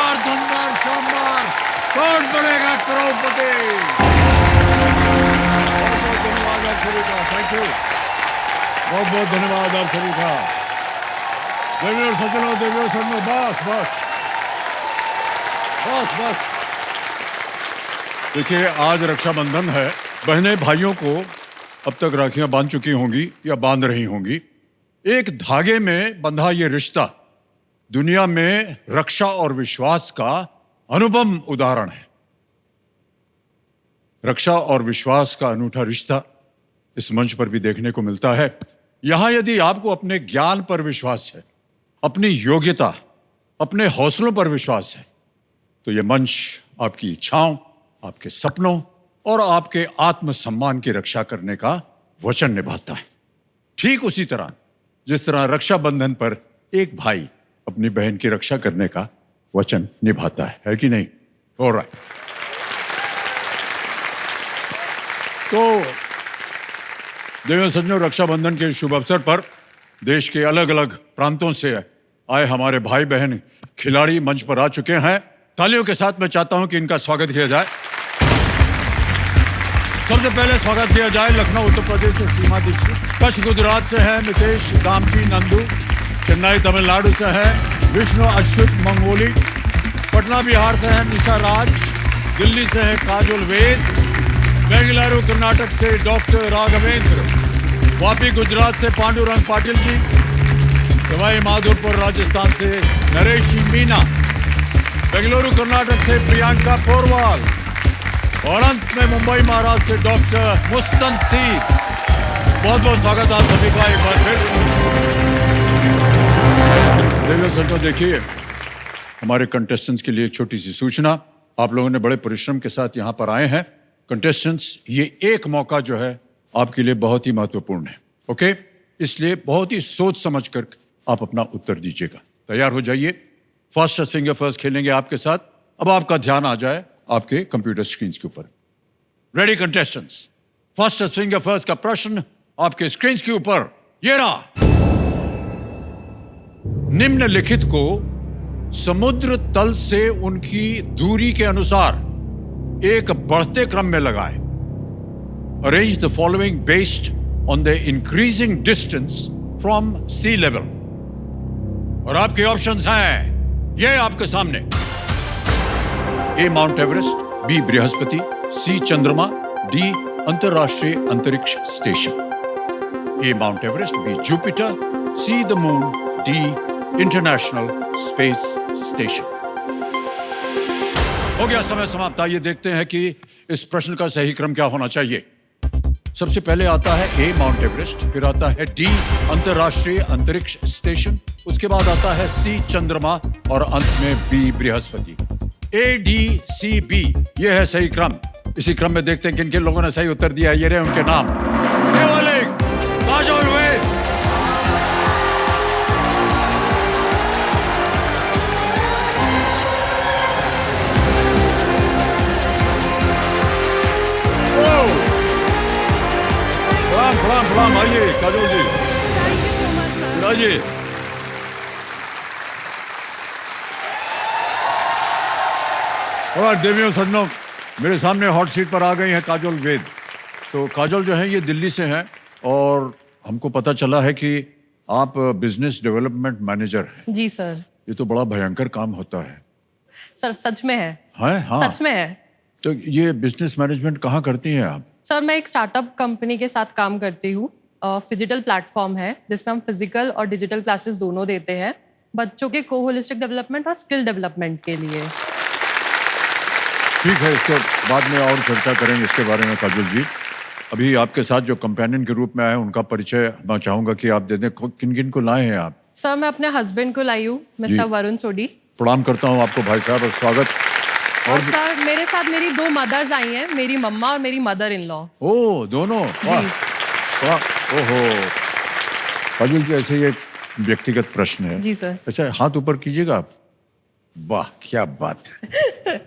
शानदार धनवान शानदार कौन बनेगा करोड़पति। बहुत धन्यवाद आप सभी का, थैंक यू, बहुत धन्यवाद आप सभी का। देवियों सज्जनों, बस बस बस बस। देखिए, आज रक्षाबंधन है। बहनें भाइयों को अब तक राखियां बांध चुकी होंगी या बांध रही होंगी। एक धागे में बंधा ये रिश्ता दुनिया में रक्षा और विश्वास का अनुपम उदाहरण है। रक्षा और विश्वास का अनूठा रिश्ता इस मंच पर भी देखने को मिलता है। यहां यदि आपको अपने ज्ञान पर विश्वास है, अपनी योग्यता, अपने हौसलों पर विश्वास है, तो यह मंच आपकी इच्छाओं, आपके सपनों और आपके आत्मसम्मान की रक्षा करने का वचन निभाता है। ठीक उसी तरह जिस तरह रक्षाबंधन पर एक भाई अपनी बहन की रक्षा करने का वचन निभाता है कि नहीं? ऑलराइट। तो देवियों सज्जनों, रक्षाबंधन के शुभ अवसर पर देश के अलग अलग प्रांतों से आए हमारे भाई बहन खिलाड़ी मंच पर आ चुके हैं। तालियों के साथ मैं चाहता हूं कि इनका स्वागत किया जाए। सबसे पहले स्वागत किया जाए लखनऊ उत्तर प्रदेश से सीमा दीक्षित, कच्छ गुजरात से है मितेश दामची नंदू, चेन्नई तमिलनाडु से है विष्णु अच्युत मंगोली, पटना बिहार से है निशा राज, दिल्ली से है काजोल वेद, बेंगलुरु कर्नाटक से डॉक्टर राघवेंद्र, वापी गुजरात से पांडुरंग पाटिल जी, सवाई माधोपुर राजस्थान से नरेश मीना, बेंगलुरु कर्नाटक से प्रियंका पोरवाल और अंत में मुंबई महाराष्ट्र से डॉक्टर मुस्तनसीर। बहुत बहुत स्वागत आप सभी का एक बार फिर। देवियों सज्जनों, देखिए, हमारे कंटेस्टेंट्स के लिए एक छोटी सी सूचना। आप लोगों ने बड़े परिश्रम के साथ यहाँ पर आए हैं। कंटेस्टेंट्स, ये एक मौका जो है आपके लिए बहुत ही महत्वपूर्ण है, ओके? इसलिए बहुत ही सोच समझ कर आप अपना उत्तर दीजिएगा। तैयार हो जाइए। फर्स्ट फिंगर फर्स्ट खेलेंगे आपके साथ। अब आपका ध्यान आ जाए आपके कंप्यूटर स्क्रीन के ऊपर। Ready contestants, first finger first का प्रश्न आपके स्क्रीन के ऊपर ये रहा। निम्नलिखित को समुद्र तल से उनकी दूरी के अनुसार एक बढ़ते क्रम में लगाएं। Arrange the following based on the increasing distance from sea level. और आपके ऑप्शंस हैं ये आपके सामने। A mount Everest, B Brihaspati, C चंद्रमा, डी अंतरराष्ट्रीय अंतरिक्ष station. A mount Everest, B Jupiter, C the moon, D international space station. हो गया समय समाप्त। आइए देखते हैं कि इस प्रश्न का सही क्रम क्या होना चाहिए। सबसे पहले आता है ए माउंट एवरेस्ट, फिर आता है डी अंतरराष्ट्रीय अंतरिक्ष स्टेशन, उसके बाद आता है सी चंद्रमा और अंत में B Brihaspati. A D C B, ये है सही क्रम। इसी क्रम में देखते हैं किन किन लोगों ने सही उत्तर दिया। ये रहे उनके नाम। काजोल वेद, प्रणाम, आइए काजोल जी। जी और देवियों सज्जनों, मेरे सामने हॉट सीट पर आ गई हैं काजोल वेद। तो काजोल जो है ये दिल्ली से हैं और हमको पता चला है कि आप बिजनेस डेवलपमेंट मैनेजर हैं। जी सर। ये तो बड़ा भयंकर काम होता है। सर सच में है। हाँ, सच में है। तो ये बिजनेस मैनेजमेंट कहाँ करती हैं आप? सर मैं एक स्टार्टअप कंपनी के साथ काम करती हूँ। फिजिटल प्लेटफॉर्म है जिसमें हम फिजिकल और डिजिटल क्लासेस दोनों देते हैं बच्चों के होलिस्टिक डेवलपमेंट और स्किल डेवलपमेंट के लिए। ठीक है, इसके बाद में और चर्चा करेंगे इसके बारे में काजोल जी। अभी आपके साथ जो कंपेनियन के रूप में आए उनका परिचय मैं चाहूंगा कि आप दे दें। किन किन को लाए हैं आप? सर मैं अपने हस्बैंड को लाई हूँ, मिस्टर वरुण सोडी। प्रणाम करता हूँ आपको भाई साहब और स्वागत। और सर मेरे साथ मेरी दो मदर्स आई हैं, मेरी मम्मा और मेरी मदर इन लॉ। ओह, दोनों? वाह, ओहो। काजोल जी, ऐसे ये व्यक्तिगत प्रश्न है। जी सर। अच्छा, हाथ ऊपर कीजिएगा आप। वाह, क्या बात है।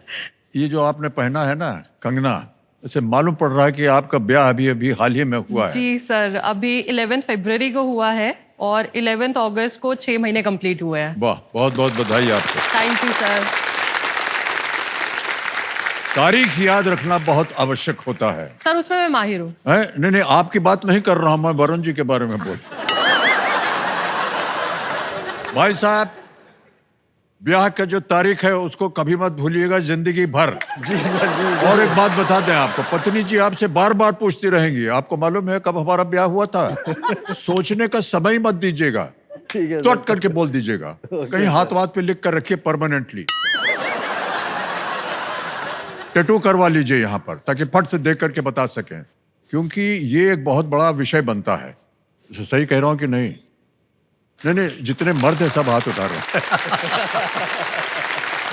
ये जो आपने पहना है ना कंगना, ऐसे मालूम पड़ रहा है कि आपका ब्याह अभी अभी हाल ही में हुआ है। जी सर, अभी 11 फरवरी को हुआ है और 11 अगस्त को 6 महीने कंप्लीट हुए हैं। वाह, बहुत बहुत बधाई आपको। Thank you sir. तारीख याद रखना बहुत आवश्यक होता है। सर उसमें मैं माहिर हूँ। नहीं नहीं, आपकी बात नहीं कर रहा हूं मैं, वरुण जी के बारे में बोल। भाई साहब, ब्याह का जो तारीख है उसको कभी मत भूलिएगा जिंदगी भर। जी सर जी। और एक बात बता दें आपको, पत्नी जी आपसे बार बार पूछती रहेंगी, आपको मालूम है कब हमारा ब्याह हुआ था? सोचने का समय मत दीजिएगा, ठीक है त्वट करके बोल दीजिएगा। कहीं हाथ वाथ पे लिख कर रखिए परमानेंटली, टैटू करवा लीजिए यहाँ पर, ताकि फट से देख करके बता सकें, क्योंकि ये एक बहुत बड़ा विषय बनता है। सही कह रहा हूं कि नहीं? नहीं नहीं, जितने मर्द हैं सब हाथ उठा रहे हैं।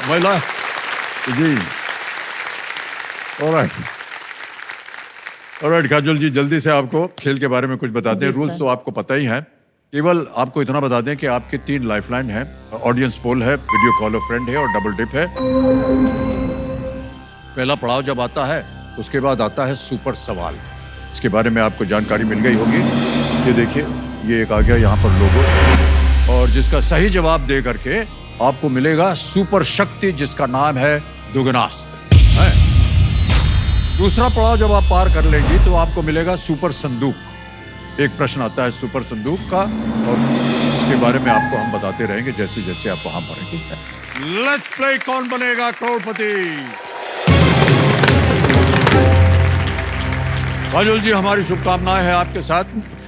महिला जी। ऑलराइट ऑलराइट, काजल जी जल्दी से आपको खेल के बारे में कुछ बताते हैं। जी, रूल्स सर। तो आपको पता ही है, केवल आपको इतना बता दें कि आपके 3 लाइफलाइन है, ऑडियंस पोल है, वीडियो कॉल अ फ्रेंड है और डबल डिप है। पहला पड़ाव जब आता है उसके बाद आता है सुपर सवाल। इसके बारे में आपको जानकारी मिल गई होगी। ये देखिए, ये एक आ गया यहाँ पर लोगो, और जिसका सही जवाब दे करके आपको मिलेगा सुपर शक्ति, जिसका नाम है दुगनास्त्र। दूसरा पड़ाव जब आप पार कर लेंगी तो आपको मिलेगा सुपर संदूक। एक प्रश्न आता है सुपर संदूक का, और इसके बारे में आपको हम बताते रहेंगे जैसे जैसे आप वहां पढ़ेंगे। लेट्स प्ले कौन बनेगा करोड़पति। काजल जी, हमारी शुभकामनाएं हैं आपके साथ।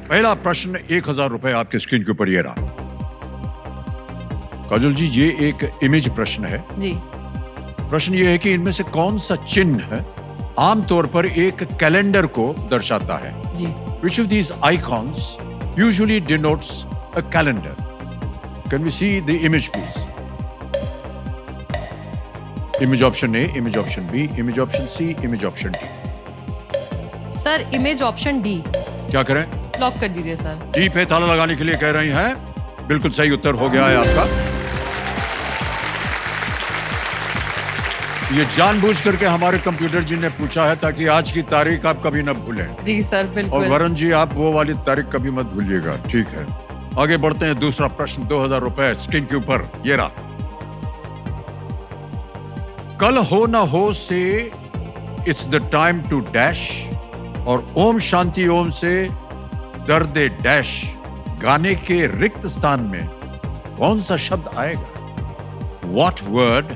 पहला प्रश्न 1000 रुपए आपके स्क्रीन के ऊपर ये रहा। काजल जी, ये एक इमेज प्रश्न है। जी। प्रश्न ये है कि इनमें से कौन सा चिन्ह आमतौर पर एक कैलेंडर को दर्शाता है? जी। Which of these icons usually denotes a calendar? Can we see the image, please? Image option A, image option B, image option C, image option D. Sir image option D क्या करें? Lock कर दीजिए sir. D पे ताला लगाने के लिए कह रही हैं। बिल्कुल सही उत्तर हो गया है आपका। ये जानबूझ करके हमारे कंप्यूटर जी ने पूछा है ताकि आज की तारीख आप कभी न भूलें। जी सर, और बिल्कुल। वरुण जी, आप वो वाली तारीख कभी मत भूलिएगा, ठीक है? आगे बढ़ते हैं। दूसरा प्रश्न 2000 रुपए स्क्रीन के ऊपर ये रहा। कल हो ना हो से it's the time to dash, और ओम शांति ओम से दर्दे डैश गाने के रिक्त स्थान में कौन सा शब्द आएगा? What word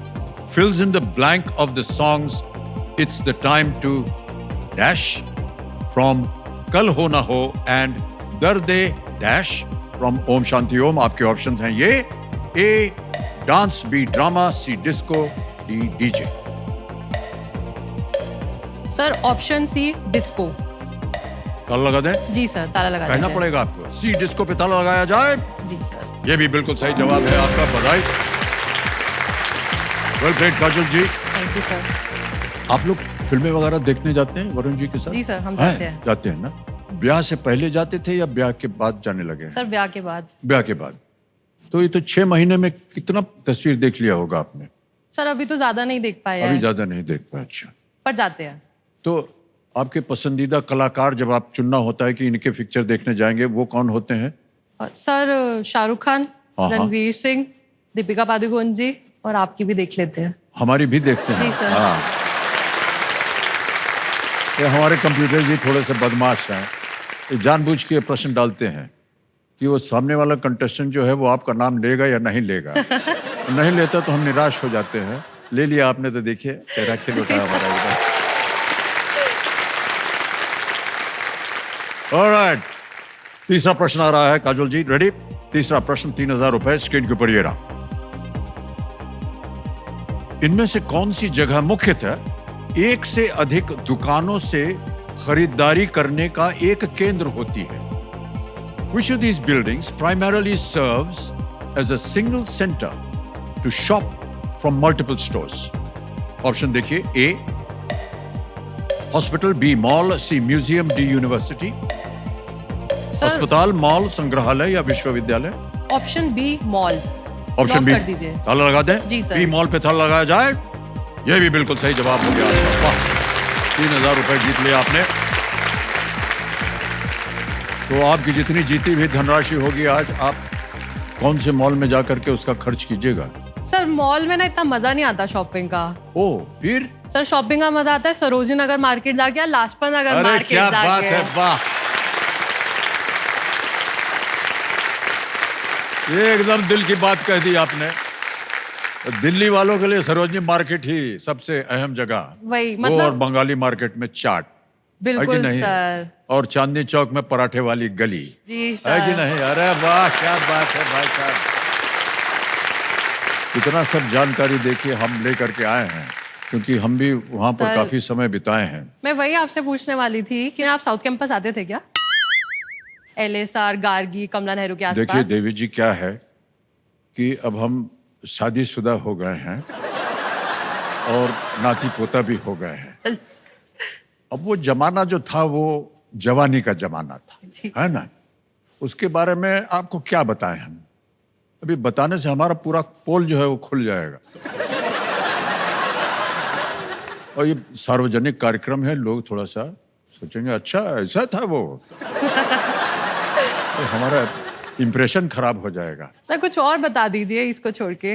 fills in the blank of the songs It's the Time to Dash from Kal Ho Na Ho and Darde Dash from Om Shanti Om? आपके ऑप्शंस हैं ये: A dance, B drama, C disco, D DJ. Sir option C disco. ताला लगा दें? जी sir, ताला लगा कहना दीजिए। पड़ेगा आपको, C डिस्को पे ताला लगाया जाए। जी सर। ये भी बिल्कुल सही जवाब है आपका, बधाई। Well great Kajal ji. Thank you sir. आप लोग फिल्में वगैरह देखने जाते हैं वरुण जी के साथ? जी सर, हम जाते हैं। जाते हैं ना? ब्याह से पहले जाते थे या ब्याह के बाद जाने लगे हैं? सर ब्याह के बाद। ब्याह के बाद। तो ये तो 6 महीने में कितना तस्वीर देख लिया होगा आपने? सर अभी तो ज्यादा नहीं देख पाए अभी हैं, ज्यादा नहीं देख पाया। अच्छा, पर जाते हैं। तो आपके पसंदीदा कलाकार जब आप चुनना होता है कि इनके पिक्चर देखने जाएंगे, वो कौन होते हैं? सर शाहरुख खान, हाँ। रणवीर सिंह, दीपिका पादुकोण जी, और आपकी भी देख लेते हैं। हमारी भी देखते हैं। जी सर। हाँ। ये हमारे कंप्यूटर जी थोड़े से बदमाश हैं, ये जानबूझ के प्रश्न डालते हैं कि वो सामने वाला कंटेस्टेंट जो है वो आपका नाम लेगा या नहीं लेगा। नहीं लेता तो हम निराश हो जाते हैं। ले लिया आपने तो देखिए चेहरा खिल उठा हमारा एकदम। ऑलराइट, तीसरा प्रश्न आ रहा है काजल जी, रेडी? तीसरा प्रश्न 3000 रुपए स्क्रीन के ऊपर ये रहा। इनमें से कौन सी जगह मुख्यतः एक से अधिक दुकानों से खरीदारी करने का एक केंद्र होती है? Which of these buildings primarily serves as a single center to shop from multiple stores? Option देखिए: A hospital, B mall, C museum, D university. Sir अस्पताल, मॉल, संग्रहालय या विश्वविद्यालय? Option B mall. Option lock B कर दीजिए। ताला लगा दें? जी सर। बी मॉल पे ताला लगाया जाए। यह भी बिल्कुल सही जवाब हो गया आपका। वाह, 3000 रुपए जीत लिया आपने। तो आपकी जितनी जीती हुई धनराशि होगी आज, आप कौन से मॉल में जाकर के उसका खर्च कीजिएगा? सर मॉल में ना इतना मजा नहीं आता शॉपिंग का। ओ फिर? सर शॉपिंग का मजा आता है सरोजिनी नगर मार्केट जाके या लाजपत नगर अरे मार्केट क्या जाके। बात है, वाह! ये एकदम दिल की बात कह दी आपने। दिल्ली वालों के लिए सरोजनी मार्केट ही सबसे अहम जगह। वही वो मतलब और बंगाली मार्केट में चाट, है कि बिल्कुल नहीं? सर। और चांदनी चौक में पराठे वाली गली, जी है सर। कि नहीं? अरे वाह, क्या बात है भाई साहब! इतना सब जानकारी देखिए हम लेकर के आए हैं, क्योंकि हम भी वहाँ पर सर, काफी समय बिताए हैं। मैं वही आपसे पूछने वाली थी कि आप साउथ कैंपस आते थे क्या? LSR, गार्गी, कमला नेहरू के आसपास। देखिए देवी जी, क्या है कि अब हम शादीशुदा हो गए हैं और नाती पोता भी हो गए हैं। अब वो जमाना जो था वो जवानी का जमाना था, जी। है ना? उसके बारे में आपको क्या बताएं हम? अभी बताने से हमारा पूरा पोल जो है वो खुल जाएगा। और ये सार्वजनिक कार्यक्रम है, लोग थोड़ा सा सोचेंगे अच्छा ऐसा था वो, तो हमारा इंप्रेशन खराब हो जाएगा। सर कुछ और बता दीजिए इसको छोड़ के।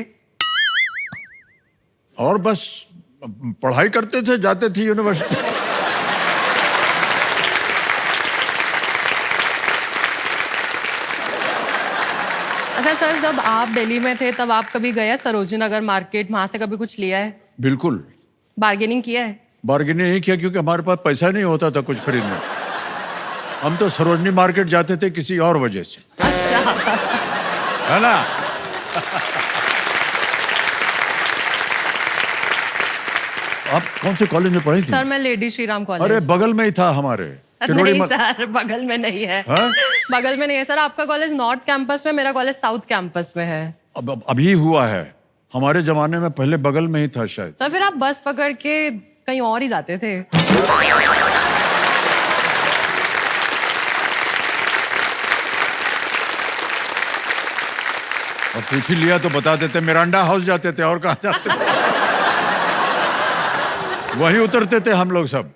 और बस पढ़ाई करते थे, जाते थे यूनिवर्सिटी। अच्छा सर, जब आप दिल्ली में थे तब आप कभी गए सरोजिनी नगर मार्केट, वहां से कभी कुछ लिया है? बिल्कुल। बार्गेनिंग किया है? बार्गेनिंग नहीं किया, क्योंकि हमारे पास पैसा नहीं होता था कुछ खरीदने। हम तो सरोजनी मार्केट जाते थे किसी और वजह से, अच्छा। है ना? आप कौन से कॉलेज में पढ़ी थी? सर मैं लेडी श्रीराम कॉलेज। अरे बगल में ही था हमारे। नहीं सर, बगल में नहीं है। हाँ? बगल में नहीं है सर, आपका कॉलेज नॉर्थ कैंपस में, मेरा कॉलेज साउथ कैंपस में है। अब अभी हुआ है, हमारे जमाने में पहले बगल में ही था शायद। सर फिर आप बस पकड़ के कहीं और ही जाते थे। और पूछ ही लिया तो बता देते, मिरांडा हाउस जाते थे, और कहाँ जाते थे? वहीं उतरते थे हम लोग सब।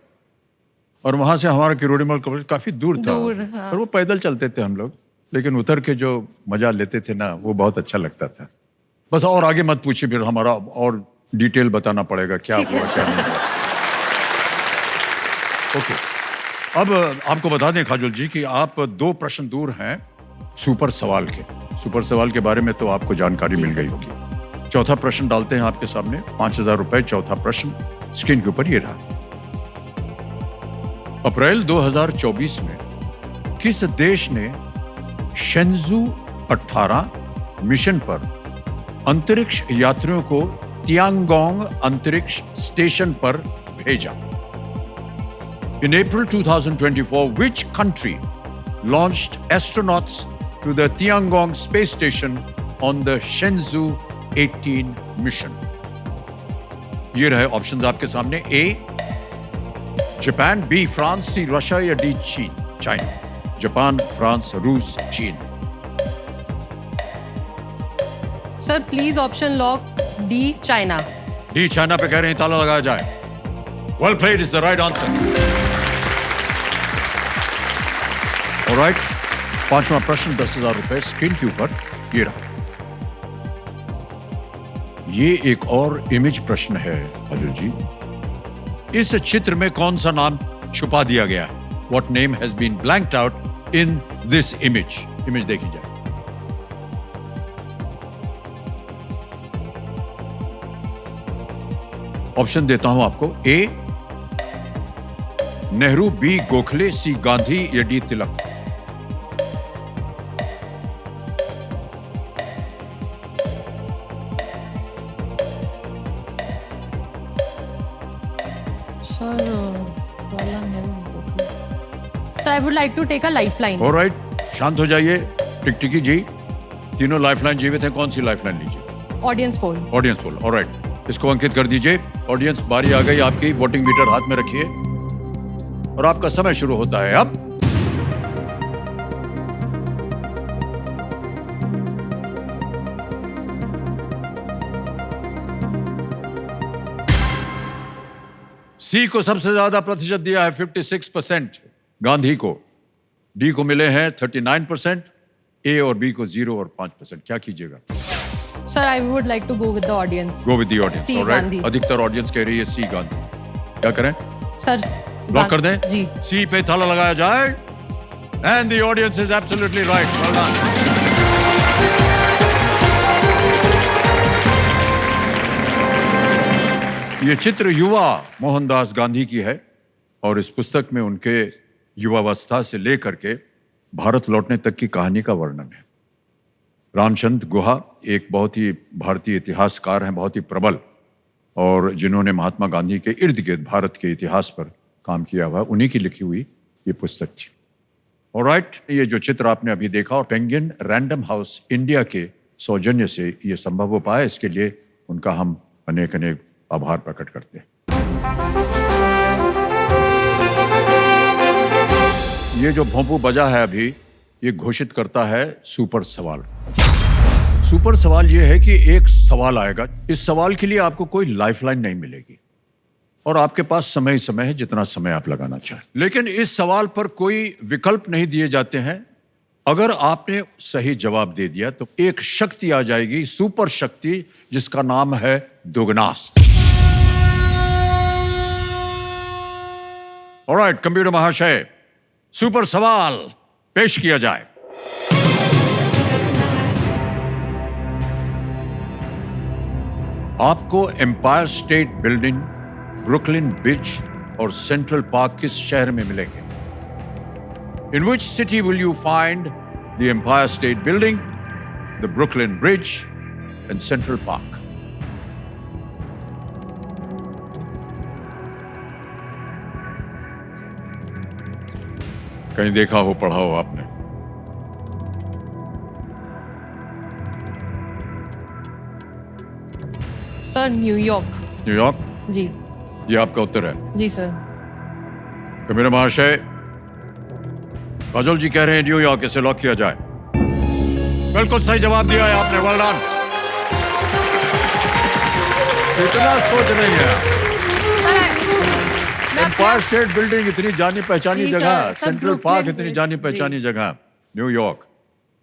और वहां से हमारा किरोड़ीमल कॉलेज काफी दूर था, हाँ। और वो पैदल चलते थे हम लोग, लेकिन उतर के जो मजा लेते थे ना, वो बहुत अच्छा लगता था। बस और आगे मत पूछिए, फिर हमारा और डिटेल बताना पड़ेगा क्या हुआ क्या नहीं हुआ। ओके, अब आपको बता दें काजोल जी कि आप 2 प्रश्न दूर हैं सुपर सवाल के। सुपर सवाल के बारे में तो आपको जानकारी मिल गई होगी। चौथा प्रश्न डालते हैं आपके सामने, 5,000 रुपए। चौथा प्रश्न स्क्रीन के ऊपर ये रहा। अप्रैल 2024 में किस देश ने शेंजू 18 मिशन पर अंतरिक्ष यात्रियों को तियांगोंग अंतरिक्ष स्टेशन पर भेजा? In April 2024, which country launched astronauts to the Tiangong space station on the Shenzhou 18 mission? ये रहे ऑप्शंस आपके सामने। A Japan, B France, C Russia या D चीन, चाइना। जापान, फ्रांस, रूस, चीन। Sir please option lock D China. D China पे कह रहे हैं, ताला लगाया जाए। Well played is the right answer. Alright, 5वां प्रश्न 10,000 रुपए स्क्रीन के ऊपर ये रहा। ये एक और इमेज प्रश्न है अजय जी। इस चित्र में कौन सा नाम छुपा दिया गया? What name has been blanked out in this image? Image देखी जाए। ऑप्शन देता हूं आपको। A Nehru, B Gokhale, C Gandhi या D Tilak. Sir I would like to take a lifeline. Alright, शांत हो जाइए। टिकटिकी जी, तीनों लाइफलाइन जीवित हैं, कौन सी लाइफलाइन लीजिए? Audience poll. Audience poll, alright, इसको अंकित कर दीजिए। ऑडियंस, बारी आ गई आपकी। वोटिंग मीटर हाथ में रखिए और आपका समय शुरू होता है अब। सी को सबसे ज्यादा प्रतिशत दिया है 56%, गांधी को। डी को मिले हैं 39%, ए और बी को 0 और 5%। क्या कीजिएगा? Sir, I would like to go with the audience. Go with the audience, C alright. Gandhi. अधिकतर ऑडियंस कह रही है सी गांधी। क्या करें? Sir, ब्लॉक कर दें? जी। सी पे ताला लगाया जाए। And the audience is absolutely right. Well done. ये चित्र युवा मोहनदास गांधी की है और इस पुस्तक में उनके युवावस्था से लेकर के भारत लौटने तक की कहानी का वर्णन है। रामचंद्र गुहा एक बहुत ही भारतीय इतिहासकार हैं, बहुत ही प्रबल, और जिन्होंने महात्मा गांधी के इर्द गिर्द भारत के इतिहास पर काम किया हुआ, उन्हीं की लिखी हुई ये पुस्तक थी। ऑलराइट, ये जो चित्र आपने अभी देखा और पेंगुइन रैंडम हाउस इंडिया के सौजन्य से ये संभव हो पाया, इसके लिए उनका हम अनेक अनेक आभार प्रकट करते हैं। ये जो भोंपू बजा है अभी, ये घोषित करता है सुपर सवाल। सुपर सवाल ये है कि एक सवाल आएगा, इस सवाल के लिए आपको कोई लाइफलाइन नहीं मिलेगी और आपके पास समय ही समय है, जितना समय आप लगाना चाहें। लेकिन इस सवाल पर कोई विकल्प नहीं दिए जाते हैं। अगर आपने सही जवाब दे दिया तो एक शक्ति आ जाएगी, सुपर शक्ति, जिसका नाम है दुगनास्त्र। ऑलराइट, कंप्यूटर महाशय, सुपर सवाल पेश किया जाए। आपको Empire State Building, Brooklyn Bridge और सेंट्रल पार्क किस शहर में मिलेंगे? In which city will you find the Empire State Building, the Brooklyn Bridge, and Central Park? कहीं देखा हो, पढ़ा हो आपने? Sir, New York. न्यूयॉर्क? जी। ये आपका उत्तर है? जी सर। मेरे महाशय, काजोल जी कह रहे हैं न्यूयॉर्क, इसे लॉक किया जाए। बिल्कुल सही जवाब दिया है आपने, वेल डन। इतना सोच रही है। एम्पायर स्टेट बिल्डिंग इतनी जानी पहचानी जी जगह, सर, सेंट्रल ब्रुकलिन पार्क इतनी ब्रिज, जानी जी। पहचानी जगह, न्यूयॉर्क।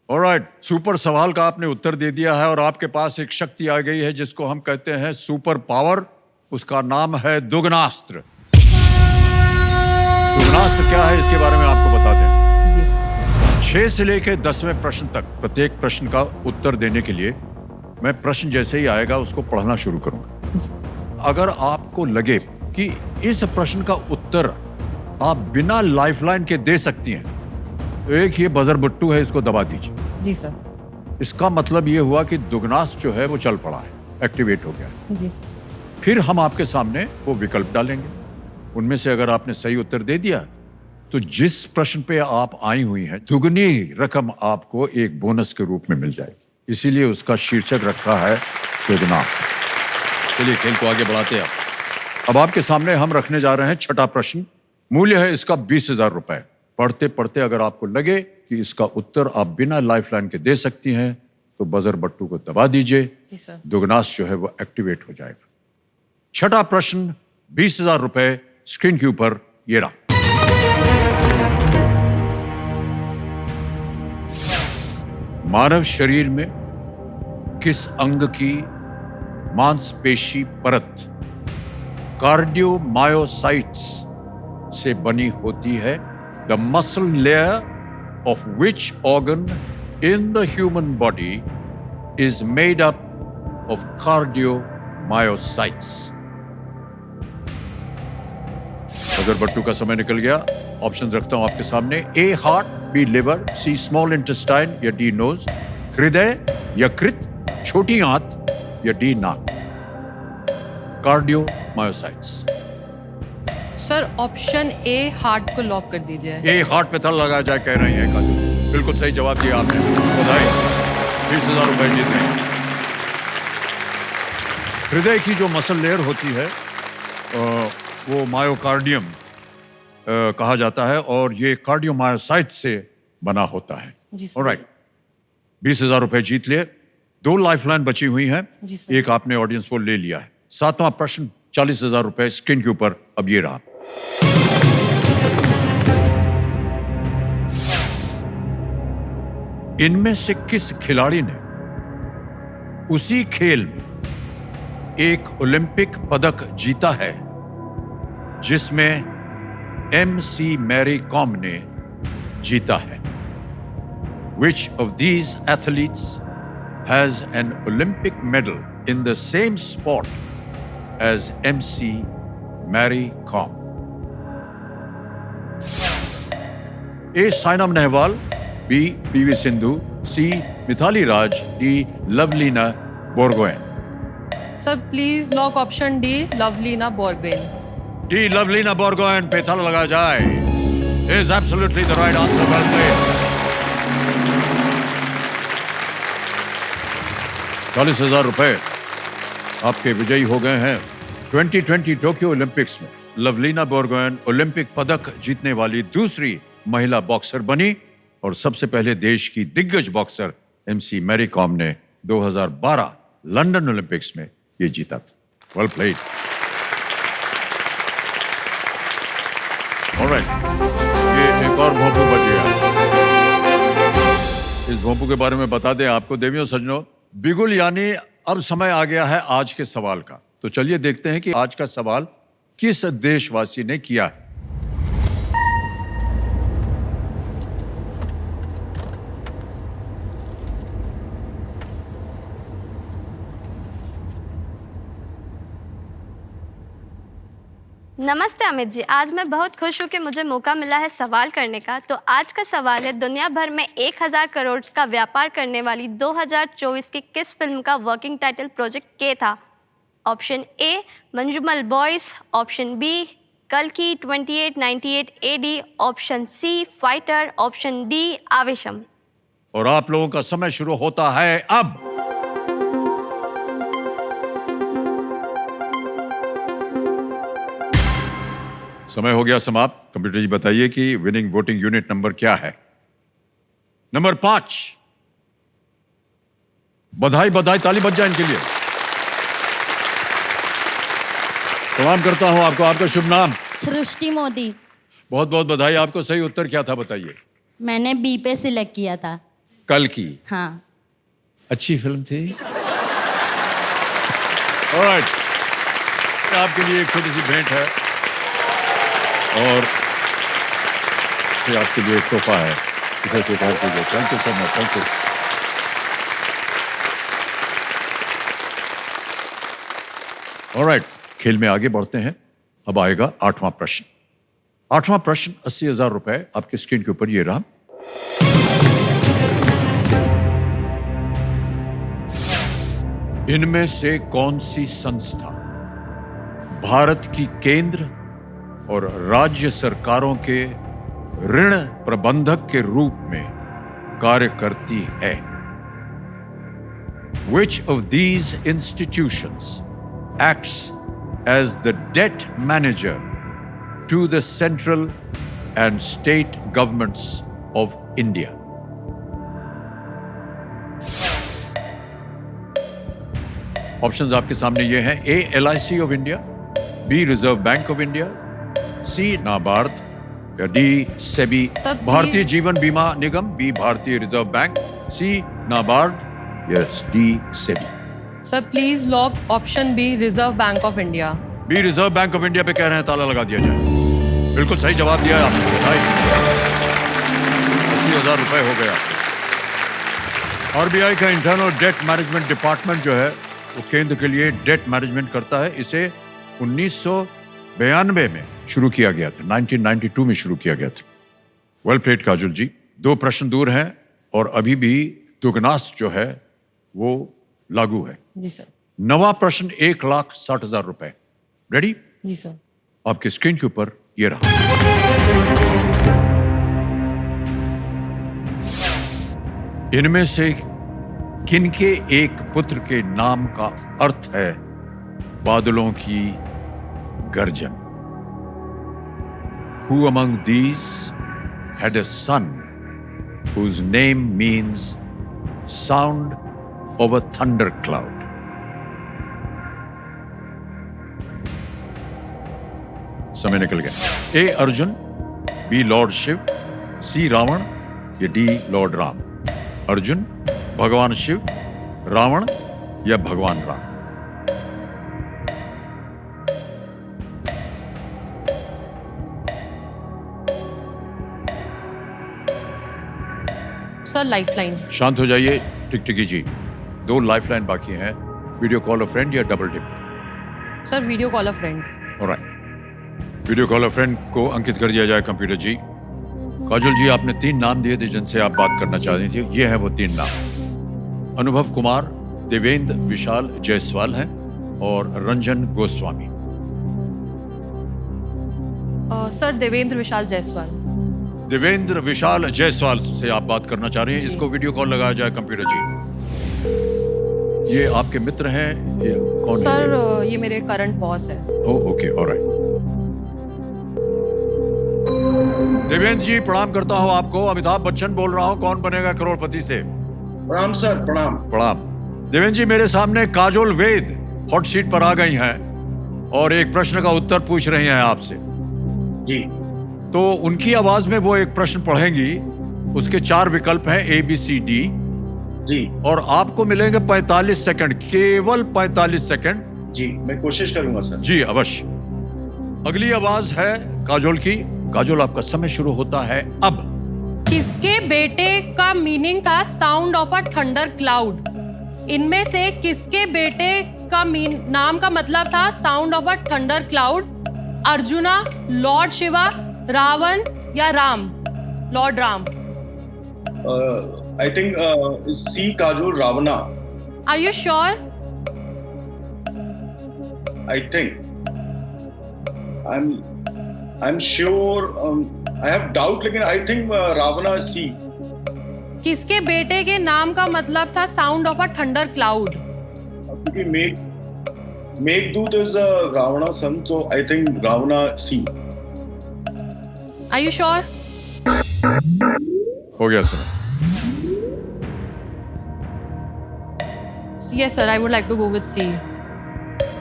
ऑलराइट, सुपर सवाल का आपने उत्तर दे दिया है और आपके पास एक शक्ति आ गई है जिसको हम कहते हैं सुपर पावर। उसका नाम है दुगनास्त्र। दुगनास्त्र क्या है, इसके बारे में आपको बता दें। जी सर। 6 से लेकर 10वें प्रश्न तक प्रत्येक प्रश्न का उत्तर देने के लिए मैं प्रश्न जैसे ही आएगा उसको पढ़ना शुरू करूंगा। अगर आपको लगे कि इस प्रश्न का उत्तर आप बिना लाइफलाइन के दे सकती हैं तो एक ये बजर बट्टू है, इसको दबा दीजिए। जी सर। इसका मतलब ये हुआ कि दुगनास्त्र जो है वो चल पड़ा है, एक्टिवेट हो गया है। जी सर। फिर हम आपके सामने वो विकल्प डालेंगे, उनमें से अगर आपने सही उत्तर दे दिया तो जिस प्रश्न पे आप आई हुई हैं दुगनी रकम आपको एक बोनस के रूप में मिल जाएगी। इसीलिए उसका शीर्षक रखा है दुगनास्त्र। चलिए खेल को आगे बढ़ाते हैं। अब आपके सामने हम रखने जा रहे हैं छठा प्रश्न। मूल्य है इसका 20,000 रुपए। पढ़ते पढ़ते अगर आपको लगे कि इसका उत्तर आप बिना लाइफलाइन के दे सकती हैं तो बजर बट्टू को दबा दीजिए। जी सर। दुगनास्त्र जो है वो एक्टिवेट हो जाएगा। छठा प्रश्न, 20,000 रुपए स्क्रीन के ऊपर ये रहा। मानव शरीर में किस अंग की मांसपेशी परत कार्डियोमायोसाइट्स से बनी होती है? The muscle layer of which organ in the human body is made up of cardiomyocytes? अगर बट्टू का समय निकल गया, ऑप्शन रखता हूं आपके सामने। A heart, B liver, C small intestine या डी नोज, हृदय, यकृत, छोटी आंत या डी नाक। Cardiomyocytes. Sir, option A heart को लॉक कर दीजिए। ए हार्ट पे ताला लगाया जाए कह रही है काजल। बिल्कुल सही जवाब दिया आपने, बधाई। 20,000 रुपए जीत गए। हृदय की जो मसल लेयर होती है वो मायोकार्डियम कहा जाता है और ये कार्डियोमायोसाइट से बना होता है। जी सर। ऑलराइट, 20,000 रुपए जीत लिए। 2 लाइफलाइन बची हुई हैं, जी सर। एक आपने ऑडियंस को ले लिया है। 7वां प्रश्न, 40,000 रुपए स्क्रीन के ऊपर अब ये रहा। इनमें से किस खिलाड़ी ने उसी खेल में एक ओलंपिक पदक जीता है जिसमें MC मैरी कॉम ने जीता है? Which of these athletes has an Olympic medal in the same sport as MC Mary Kom? A. Sainam Nehwal, B. PV Sindhu, C. Mithali Raj, D. Lovelina Borgohain. Sir please lock option D Lovlina Borgohain. D. Lovelina Borgohain पे ताला लगाया जाए। Is absolutely the right answer. Well played. 40,000 रुपए आपके विजयी हो गए हैं। 2020 टोक्यो ओलंपिक्स में लवलीना बोरगोहेन ओलंपिक पदक जीतने वाली दूसरी महिला बॉक्सर बनी और सबसे पहले देश की दिग्गज बॉक्सर MC मैरी कॉम ने 2012 लंदन ओलंपिक्स में ये जीता था। Well played. ऑलराइट, ये एक और भोंपू बच गया। इस भोंपू के बारे में बता दें आपको देवियों सज्जनों, बिगुल यानी अब समय आ गया है आज के सवाल का। तो चलिए देखते हैं कि आज का सवाल किस देशवासी ने किया है। नमस्ते अमित जी, आज मैं बहुत खुश हूँ कि मुझे मौका मिला है सवाल करने का। तो आज का सवाल है, दुनिया भर में 1000 करोड़ का व्यापार करने वाली 2024 की किस फिल्म का वर्किंग टाइटल प्रोजेक्ट के था? Option A Manjummel Boys, option B कल्कि 2898 AD, option C Fighter, option D Aavesham. और आप लोगों का समय शुरू होता है अब। समय हो गया समाप्त। कंप्यूटर जी बताइए कि विनिंग वोटिंग यूनिट नंबर क्या है? नंबर 5। बधाई बधाई, ताली बज जाए इनके लिए। प्रणाम करता हूं आपको। आपका शुभ नाम? सृष्टि मोदी। बहुत बहुत बधाई आपको। सही उत्तर क्या था बताइए? मैंने बी पे सिलेक्ट किया था। कल की? हाँ। अच्छी फिल्म थी। ऑलराइट, आपके लिए एक छोटी सी भेंट है और ये आपके लिए एक तोहफा है। इसे स्वीकार कीजिए। Thank you so much. Thank you. Alright, खेल में आगे बढ़ते हैं। अब आएगा 8वां प्रश्न। 8वां प्रश्न 80,000 रुपए आपकी स्क्रीन के ऊपर ये रहा। इनमें से कौन सी संस्था भारत की केंद्र और राज्य सरकारों के ऋण प्रबंधक के रूप में कार्य करती है? Which of these institutions acts as the debt manager to the central and state governments of India? Options आपके सामने ये हैं। A. LIC of India, B. Reserve Bank of India, C. NABARD, या D. सेबी भारतीय जीवन बीमा निगम, B. भारतीय reserve bank, C. NABARD, yes D. SEBI. Sir please lock option B reserve bank of India. B. Reserve bank of India पे कह रहे हैं ताला लगा दिया जाए। बिल्कुल सही जवाब दिया है आपने। बधाई। 80,000 रुपए हो गया। RBI का इंटरनल डेट मैनेजमेंट डिपार्टमेंट जो है वो केंद्र के लिए डेट मैनेजमेंट करता है। इसे 1992 में शुरू किया गया था। 1992 में शुरू किया गया था। वेल प्लेड काजुल जी। 2 प्रश्न दूर हैं और अभी भी दुगनास जो है वो लागू है। जी सर। 9वां प्रश्न 1,60,000 रुपए। रेडी? जी सर। आपके स्क्रीन के ऊपर ये रहा। इनमें से किनके एक पुत्र के नाम का अर्थ है बादलों की गर्जन? Who among these had a son whose name means sound of a thundercloud? समय निकल गया। A. Arjun, B. Lord Shiv, C. Ravan, या D. लॉर्ड राम। अर्जुन भगवान शिव, रावण या भगवान राम? Sir lifeline. शांत हो जाइए टिकटिकी जी, 2 लाइफलाइन बाकी हैं, वीडियो कॉल अ फ्रेंड या double dip? Sir video call a friend. Alright, video call a friend को अंकित कर दिया जाए कंप्यूटर जी। काजोल जी, आपने 3 नाम दिए थे जिनसे आप बात करना चाह रही थी, ये हैं वो 3 नाम। अनुभव कुमार, देवेंद्र विशाल जायसवाल हैं और रंजन गोस्वामी। सर देवेंद्र विशाल जायसवाल। देवेंद्र विशाल जायसवाल से आप बात करना चाह रही हैं, इसको वीडियो कॉल लगाया जाए कंप्यूटर जी। ये आपके मित्र हैं, ये कौन है? सर ये मेरे करंट बॉस है। Okay, alright. देवेंद्र जी, प्रणाम करता हूं आपको। अमिताभ बच्चन बोल रहा हूं, कौन बनेगा करोड़पति से। प्रणाम सर, प्रणाम। प्रणाम। देवेंद्र जी, मेरे सामने काजोल वेद हॉट सीट पर आ गई हैं और एक प्रश्न का उत्तर पूछ रही हैं आपसे। जी तो उनकी आवाज में वो एक प्रश्न पढ़ेंगी, उसके 4 विकल्प हैं ABCD, जी और आपको मिलेंगे 45 सेकंड, केवल 45 सेकंड। जी, मैं कोशिश करूंगा सर। जी अवश्य। अगली आवाज है काजोल की। काजोल, आपका समय शुरू होता है अब। किसके बेटे का मीनिंग था sound of a thunder cloud? इनमें से किसके बेटे का नाम का मतलब था sound of a thunder cloud? Arjuna, lord Shiva, Ravan या Ram? Lord Ram. I think C Kajol, Ravana. Are you sure? I think I am sure. I have doubt, लेकिन आई थिंक रावणा सी। किसके बेटे के नाम का मतलब था sound of a thunder cloud? क्योंकि Meghdoot is Ravana son, so I think Ravana C. Are you sure? हो गया sir. Yes sir, I would like to go with C.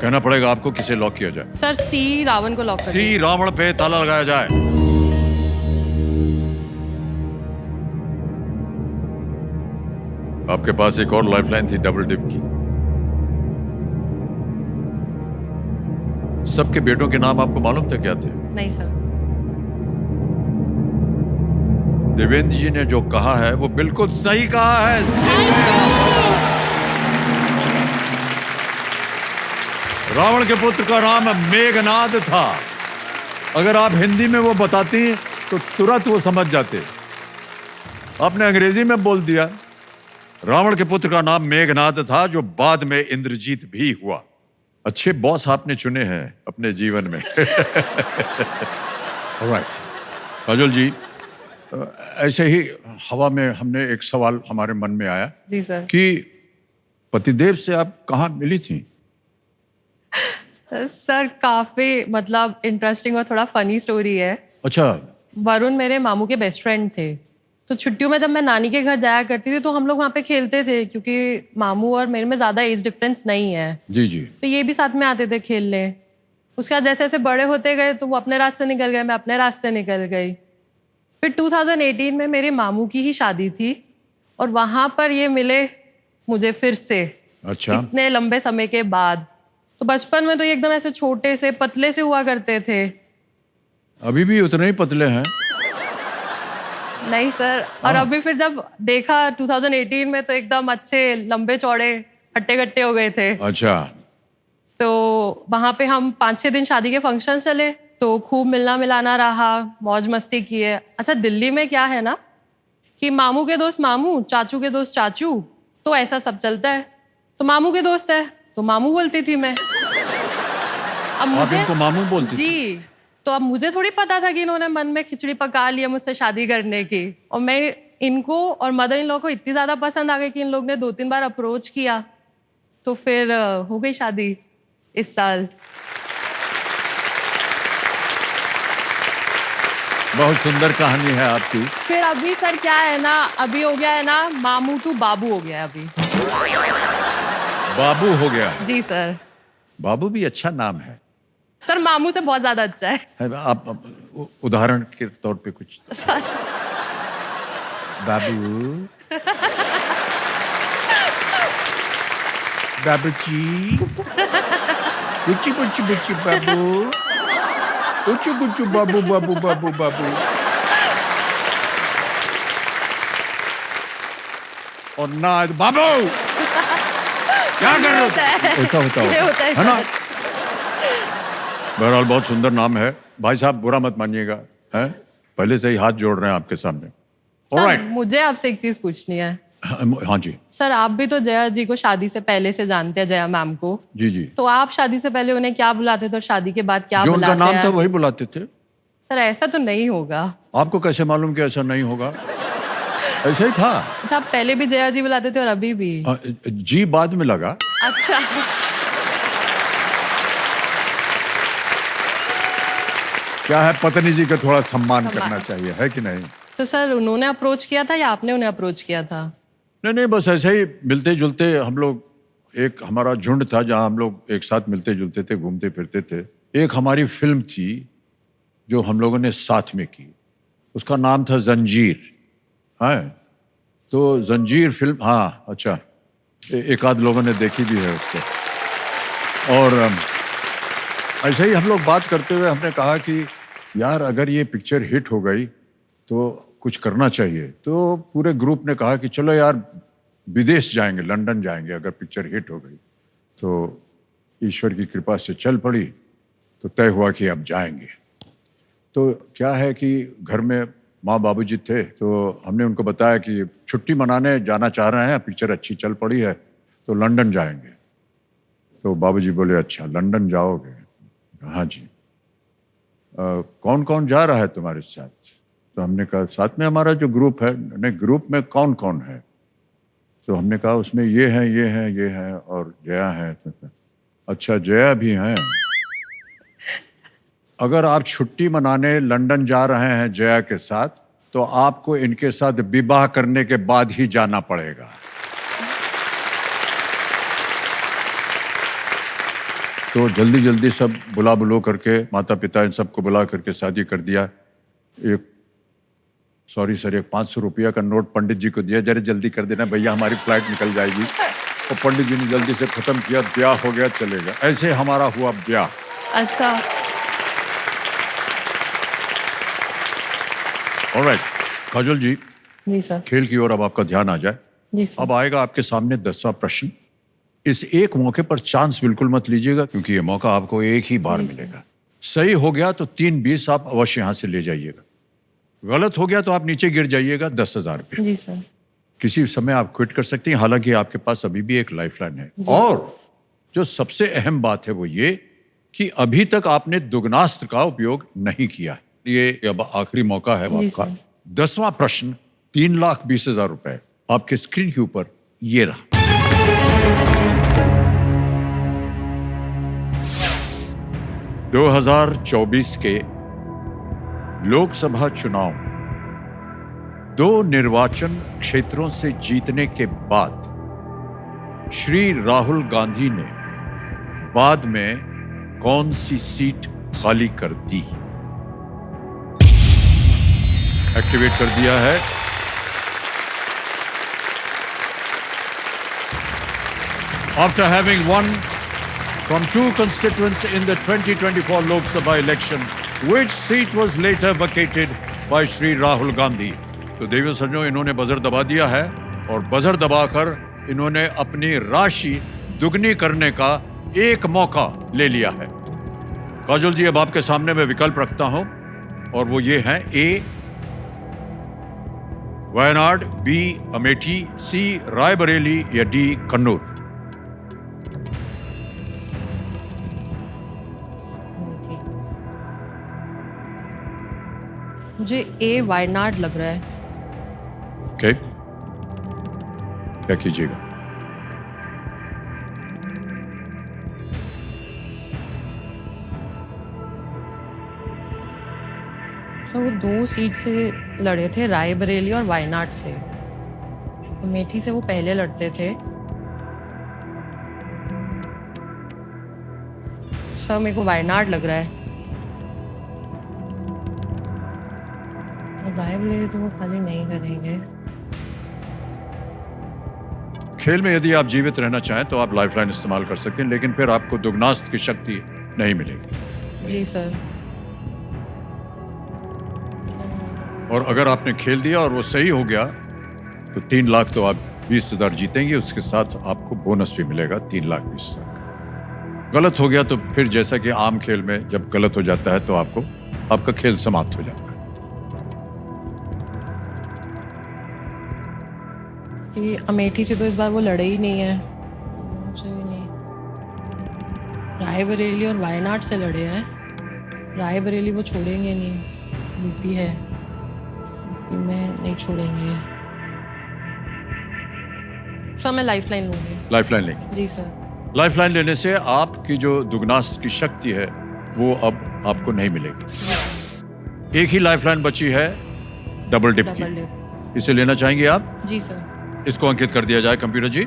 कहना पड़ेगा आपको किसे लॉक किया जाए। सर सी, रावण को लॉक कर सी, रावण पे ताला लगाया जाए। आपके पास एक और लाइफलाइन थी डबल डिप की। सबके बेटों के नाम आपको मालूम था क्या थे? नहीं सर। देवेंद्र जी ने जो कहा है वो बिल्कुल सही कहा है। रावण के पुत्र का नाम मेघनाद था। अगर आप हिंदी में वो बताती तो तुरंत वो समझ जाते। आपने अंग्रेजी में बोल दिया। रावण के पुत्र का नाम मेघनाद था, जो बाद में इंद्रजीत भी हुआ। अच्छे बॉस आपने चुने हैं अपने जीवन में। ऑलराइट काजोल जी, ऐसे ही हवा में हमने एक सवाल हमारे मन में आया जी सर। कि पतिदेव से आप कहाँ मिली थी? सर काफी मतलब इंटरेस्टिंग और थोड़ा फनी स्टोरी है। अच्छा। वरुण मेरे मामू के बेस्ट फ्रेंड थे, तो छुट्टियों में जब मैं नानी के घर जाया करती थी तो हम लोग वहाँ पे खेलते थे, क्योंकि मामू और मेरे में ज़्यादा एज डिफरेंस नहीं है। जी जी। तो ये भी साथ में आते थे खेलने। उसके बाद जैसे जैसे बड़े होते गए तो वो अपने रास्ते निकल गए, मैं अपने रास्ते निकल गई। फिर 2018 में मेरे मामू की ही शादी थी और वहाँ पर ये मिले मुझे फिर से। अच्छा। इतने लंबे समय के बाद। तो बचपन में तो ये एकदम ऐसे छोटे से पतले से हुआ करते थे। अभी भी उतने ही पतले हैं? नहीं सर। और अभी फिर जब देखा 2018 में तो एकदम अच्छे लंबे चौड़े हट्टे कट्टे हो गए थे। अच्छा। तो वहाँ पे हम 5-6 दिन शादी के फंक्शन चले, तो खूब मिलना मिलाना रहा, मौज मस्ती किए। अच्छा, दिल्ली में क्या है ना कि मामू के दोस्त मामू, चाचू के दोस्त चाचू, तो ऐसा सब चलता है। तो मामू के दोस्त है तो मामू बोलती थी मैं। अब आप इनको मामू बोलती थी? जी। तो अब मुझे थोड़ी पता था कि इन्होंने मन में खिचड़ी पका लिया मुझसे शादी करने की। और मैं इनको और मदर इन लॉ को इतनी ज़्यादा पसंद आ गई कि इन लोग ने 2-3 बार अप्रोच किया, तो फिर हो गई शादी इस साल। बहुत सुंदर कहानी है आपकी। फिर अभी सर क्या है ना, अभी हो गया है ना मामू टू बाबू हो गया है अभी। बाबू हो गया है? जी सर। बाबू भी अच्छा नाम है सर, मामू से बहुत ज्यादा अच्छा है। आप उदाहरण के तौर पे कुछ? सर बाबू। बाबूजी कुची कुची कुची बाबू कुचू कुचू बाबू बाबू बाबू बाबू। और ना बाबू क्या कर रहे हो? ऐसा होता ये होता है है ना? सर। बहरहाल बहुत सुंदर नाम है भाई साहब, बुरा मत मानिएगा, हैं? पहले से ही हाथ जोड़ रहे हैं आपके सामने। सर ऑलराइट, मुझे आपसे एक चीज पूछनी है। हाँ जी सर आप भी तो जया जी को शादी से पहले से जानते हैं, जया मैम को। जी जी। तो आप शादी से पहले उन्हें क्या बुलाते थे और शादी के बाद क्या जो उनका बुलाते नाम हैं? था वही बुलाते थे। सर ऐसा तो नहीं होगा। आपको कैसे मालूम कि ऐसा नहीं होगा? ऐसा ही था। अच्छा आप पहले भी जया जी बुलाते थे और अभी भी? जी बाद में लगा। अच्छा क्या है, पत्नी जी का थोड़ा सम्मान करना चाहिए, है कि नहीं? तो सर उन्होंने अप्रोच किया था या आपने उन्हें अप्रोच किया था? नहीं नहीं, बस ऐसे ही मिलते जुलते हम लोग, एक हमारा झुंड था जहाँ हम लोग एक साथ मिलते जुलते थे, घूमते फिरते थे। एक हमारी फिल्म थी जो हम लोगों ने साथ में की, उसका नाम था जंजीर। है तो जंजीर फिल्म, हाँ अच्छा, एक आध लोगों ने देखी भी है उसको। और ऐसे ही हम लोग बात करते हुए हमने कहा कि यार अगर ये पिक्चर हिट हो गई तो कुछ करना चाहिए। तो पूरे ग्रुप ने कहा कि चलो यार विदेश जाएंगे, लंदन जाएंगे अगर पिक्चर हिट हो गई। तो ईश्वर की कृपा से चल पड़ी, तो तय हुआ कि अब जाएंगे। तो क्या है कि घर में माँ बाबूजी थे, तो हमने उनको बताया कि छुट्टी मनाने जाना चाह रहे हैं, पिक्चर अच्छी चल पड़ी है तो लंदन जाएंगे। तो बाबूजी बोले अच्छा लंदन जाओगे? हाँ जी। कौन कौन जा रहा है तुम्हारे साथ? तो हमने कहा साथ में हमारा जो ग्रुप है। नहीं, ग्रुप में कौन कौन है? तो हमने कहा उसमें ये हैं ये हैं ये हैं और जया है। अच्छा जया भी हैं। अगर आप छुट्टी मनाने लंदन जा रहे हैं जया के साथ, तो आपको इनके साथ विवाह करने के बाद ही जाना पड़ेगा। तो जल्दी जल्दी सब बुला बुलो करके, माता पिता इन सबको बुला करके शादी कर दिया। एक सॉरी सर, एक 500 रुपया का नोट पंडित जी को दिया, जरा जल्दी कर देना भैया हमारी फ्लाइट निकल जाएगी। और पंडित जी ने जल्दी से खत्म किया, ब्याह हो गया, चलेगा। ऐसे हमारा हुआ ब्याह। अच्छा ऑलराइट काजल जी, जी सर। खेल की ओर अब आपका ध्यान आ जाए। जी सर। अब आएगा आपके सामने 10वां प्रश्न। इस एक मौके पर चांस बिल्कुल मत लीजिएगा, क्योंकि ये मौका आपको एक ही बार मिलेगा। सही हो गया तो 3-20 आप अवश्य यहां से ले जाइएगा। गलत हो गया तो आप नीचे गिर जाइएगा 10,000 पे। जी सर। किसी समय आप क्विट कर सकती हैं, हालांकि आपके पास अभी भी एक लाइफलाइन है। और जो सबसे अहम बात है वो ये कि अभी तक आपने दुगनास्त्र का उपयोग नहीं किया। ये अब आखिरी मौका है जी आपका। सर। 10वां प्रश्न 3,20,000 रुपए आपके स्क्रीन के ऊपर ये रहा। ...2024 के लोकसभा चुनाव में 2 निर्वाचन क्षेत्रों से जीतने के बाद श्री राहुल गांधी ने बाद में कौन सी सीट खाली कर दी? एक्टिवेट कर दिया है। After having won from 2 constituents in the 2024 Lok Sabha election, which seat was later vacated by Shri Rahul Gandhi? तो देवियों सज्जनों, इन्होंने बजर दबा दिया है और बजर दबाकर इन्होंने अपनी राशि दुगनी करने का एक मौका ले लिया है। काजल जी, अब आपके सामने मैं विकल्प रखता हूं और वो ये हैं: ए वायनाड, बी अमेठी, सी रायबरेली या डी कन्नौज। मुझे ए वायनाड लग रहा है। ओके, क्या कीजिएगा? सर वो 2 सीट से लड़े थे, रायबरेली और वायनाड से। अमेठी से वो पहले लड़ते थे। सर मेरे को वायनाड लग रहा है। रायबरेली तो वो खाली नहीं करेंगे। खेल में यदि आप जीवित रहना चाहें तो आप लाइफलाइन इस्तेमाल कर सकते हैं, लेकिन फिर आपको दुगनास्त की शक्ति नहीं मिलेगी। जी सर। और अगर आपने खेल दिया और वो सही हो गया तो 3 लाख तो आप 20,000 जीतेंगे, उसके साथ आपको बोनस भी मिलेगा 3,20,000 का। गलत हो गया तो फिर जैसा कि आम खेल में जब गलत हो जाता है तो आपका खेल समाप्त हो जाता है। कि अमेठी से तो इस बार वो लड़े ही नहीं है, से भी नहीं। रायबरेली और वायनाड से लड़े हैं। रायबरेली वो छोड़ेंगे नहीं, यूपी है, यूपी में नहीं छोड़ेंगे। सर मैं लाइफलाइन लूंगी। लाइफलाइन लेंगे। जी सर। लाइफलाइन लेने से आपकी जो दुगनास्त की शक्ति है वो अब आपको नहीं मिलेगी। एक ही लाइफलाइन बची है डबल डिप डबल की। डिप। इसे लेना चाहेंगे आप? जी सर। इसको अंकित कर दिया जाए कंप्यूटर जी।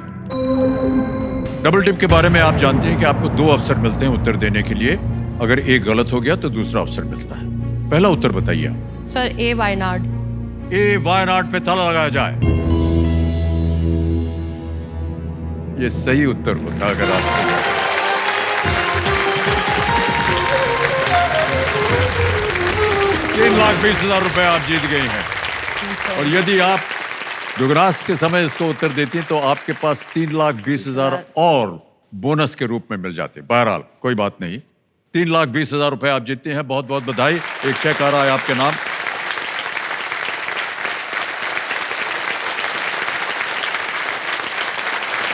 डबल डिप के बारे में आप जानते हैं कि आपको 2 अवसर मिलते हैं उत्तर देने के लिए। अगर एक गलत हो गया तो दूसरा अवसर मिलता है। पहला उत्तर बताइए आप। सर ए वायनाड। ए वायनाड पे ताला लगाया जाए। ये सही उत्तर होता अगर आप 3,20,000 रुपए आप जीत गई हैं। और यदि आप दुगनास्त के समय इसको उत्तर देती हैं तो आपके पास 3,20,000 और बोनस के रूप में मिल जाते। बहरहाल कोई बात नहीं, 3,20,000 रुपए आप जीतते हैं। बहुत बहुत बधाई। एक चेक आ रहा है आपके नाम।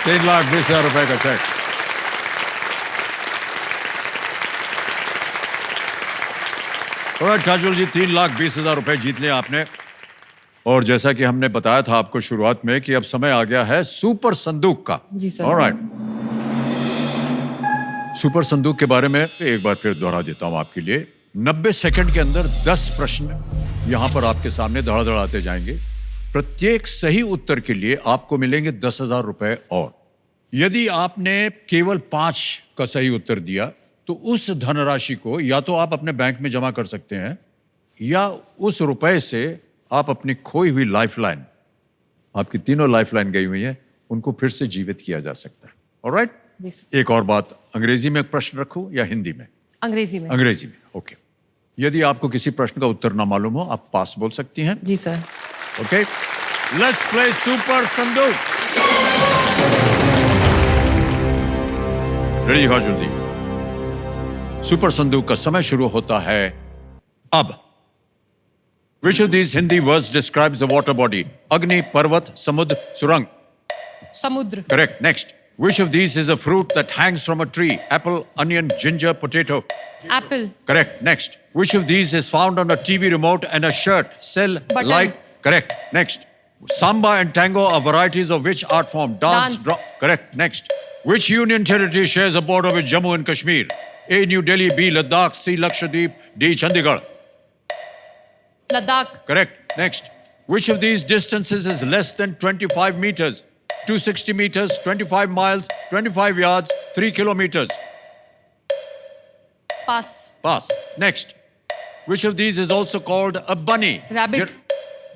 ₹3,20,000 का चेक। काजोल जी, 3,20,000 रुपए जीत लिया आपने। और जैसा कि हमने बताया था आपको शुरुआत में कि अब समय आ गया है सुपर संदूक का। जी सर। ऑलराइट, सुपर संदूक के बारे में एक बार फिर दोहरा देता हूं आपके लिए। 90 सेकंड के अंदर 10 प्रश्न यहां पर आपके सामने धड़ाधड़ आते जाएंगे। प्रत्येक सही उत्तर के लिए आपको मिलेंगे 10,000 रुपए। और यदि आपने केवल 5 का सही उत्तर दिया तो उस धनराशि को या तो आप अपने बैंक में जमा कर सकते हैं या उस रुपए से आप अपनी खोई हुई लाइफलाइन, आपकी तीनों लाइफलाइन गई हुई है, उनको फिर से जीवित किया जा सकता है। ऑलराइट? एक और बात, अंग्रेजी में प्रश्न रखूं या हिंदी में? अंग्रेजी में। अंग्रेजी में, ओके। यदि आपको किसी प्रश्न का उत्तर ना मालूम हो आप पास बोल सकती हैं। जी sir. Okay, let's play super संदूक। रेडी हो जल्दी। सुपर संदूक का समय शुरू होता है अब। Which of these Hindi words describes a water body? Agni, Parvat, Samudra, Surang. समुद्र। Correct. Next. Which of these is a fruit that hangs from a tree? Apple, onion, ginger, potato. Apple. Correct. Next. Which of these is found on a TV remote and a shirt? Cell, Button. light. Correct. Next. Samba and tango are varieties of which art form? Dance. Correct. Next. Which union territory shares a border with Jammu and Kashmir? A. New Delhi, B. Ladakh, C. Lakshadweep, D. Chandigarh. Ladakh. Correct. Next. Which of these distances is less than 25 meters? 260 meters, 25 miles, 25 yards, 3 kilometers. Pass. Pass. Next. Which of these is also called a bunny? Rabbit.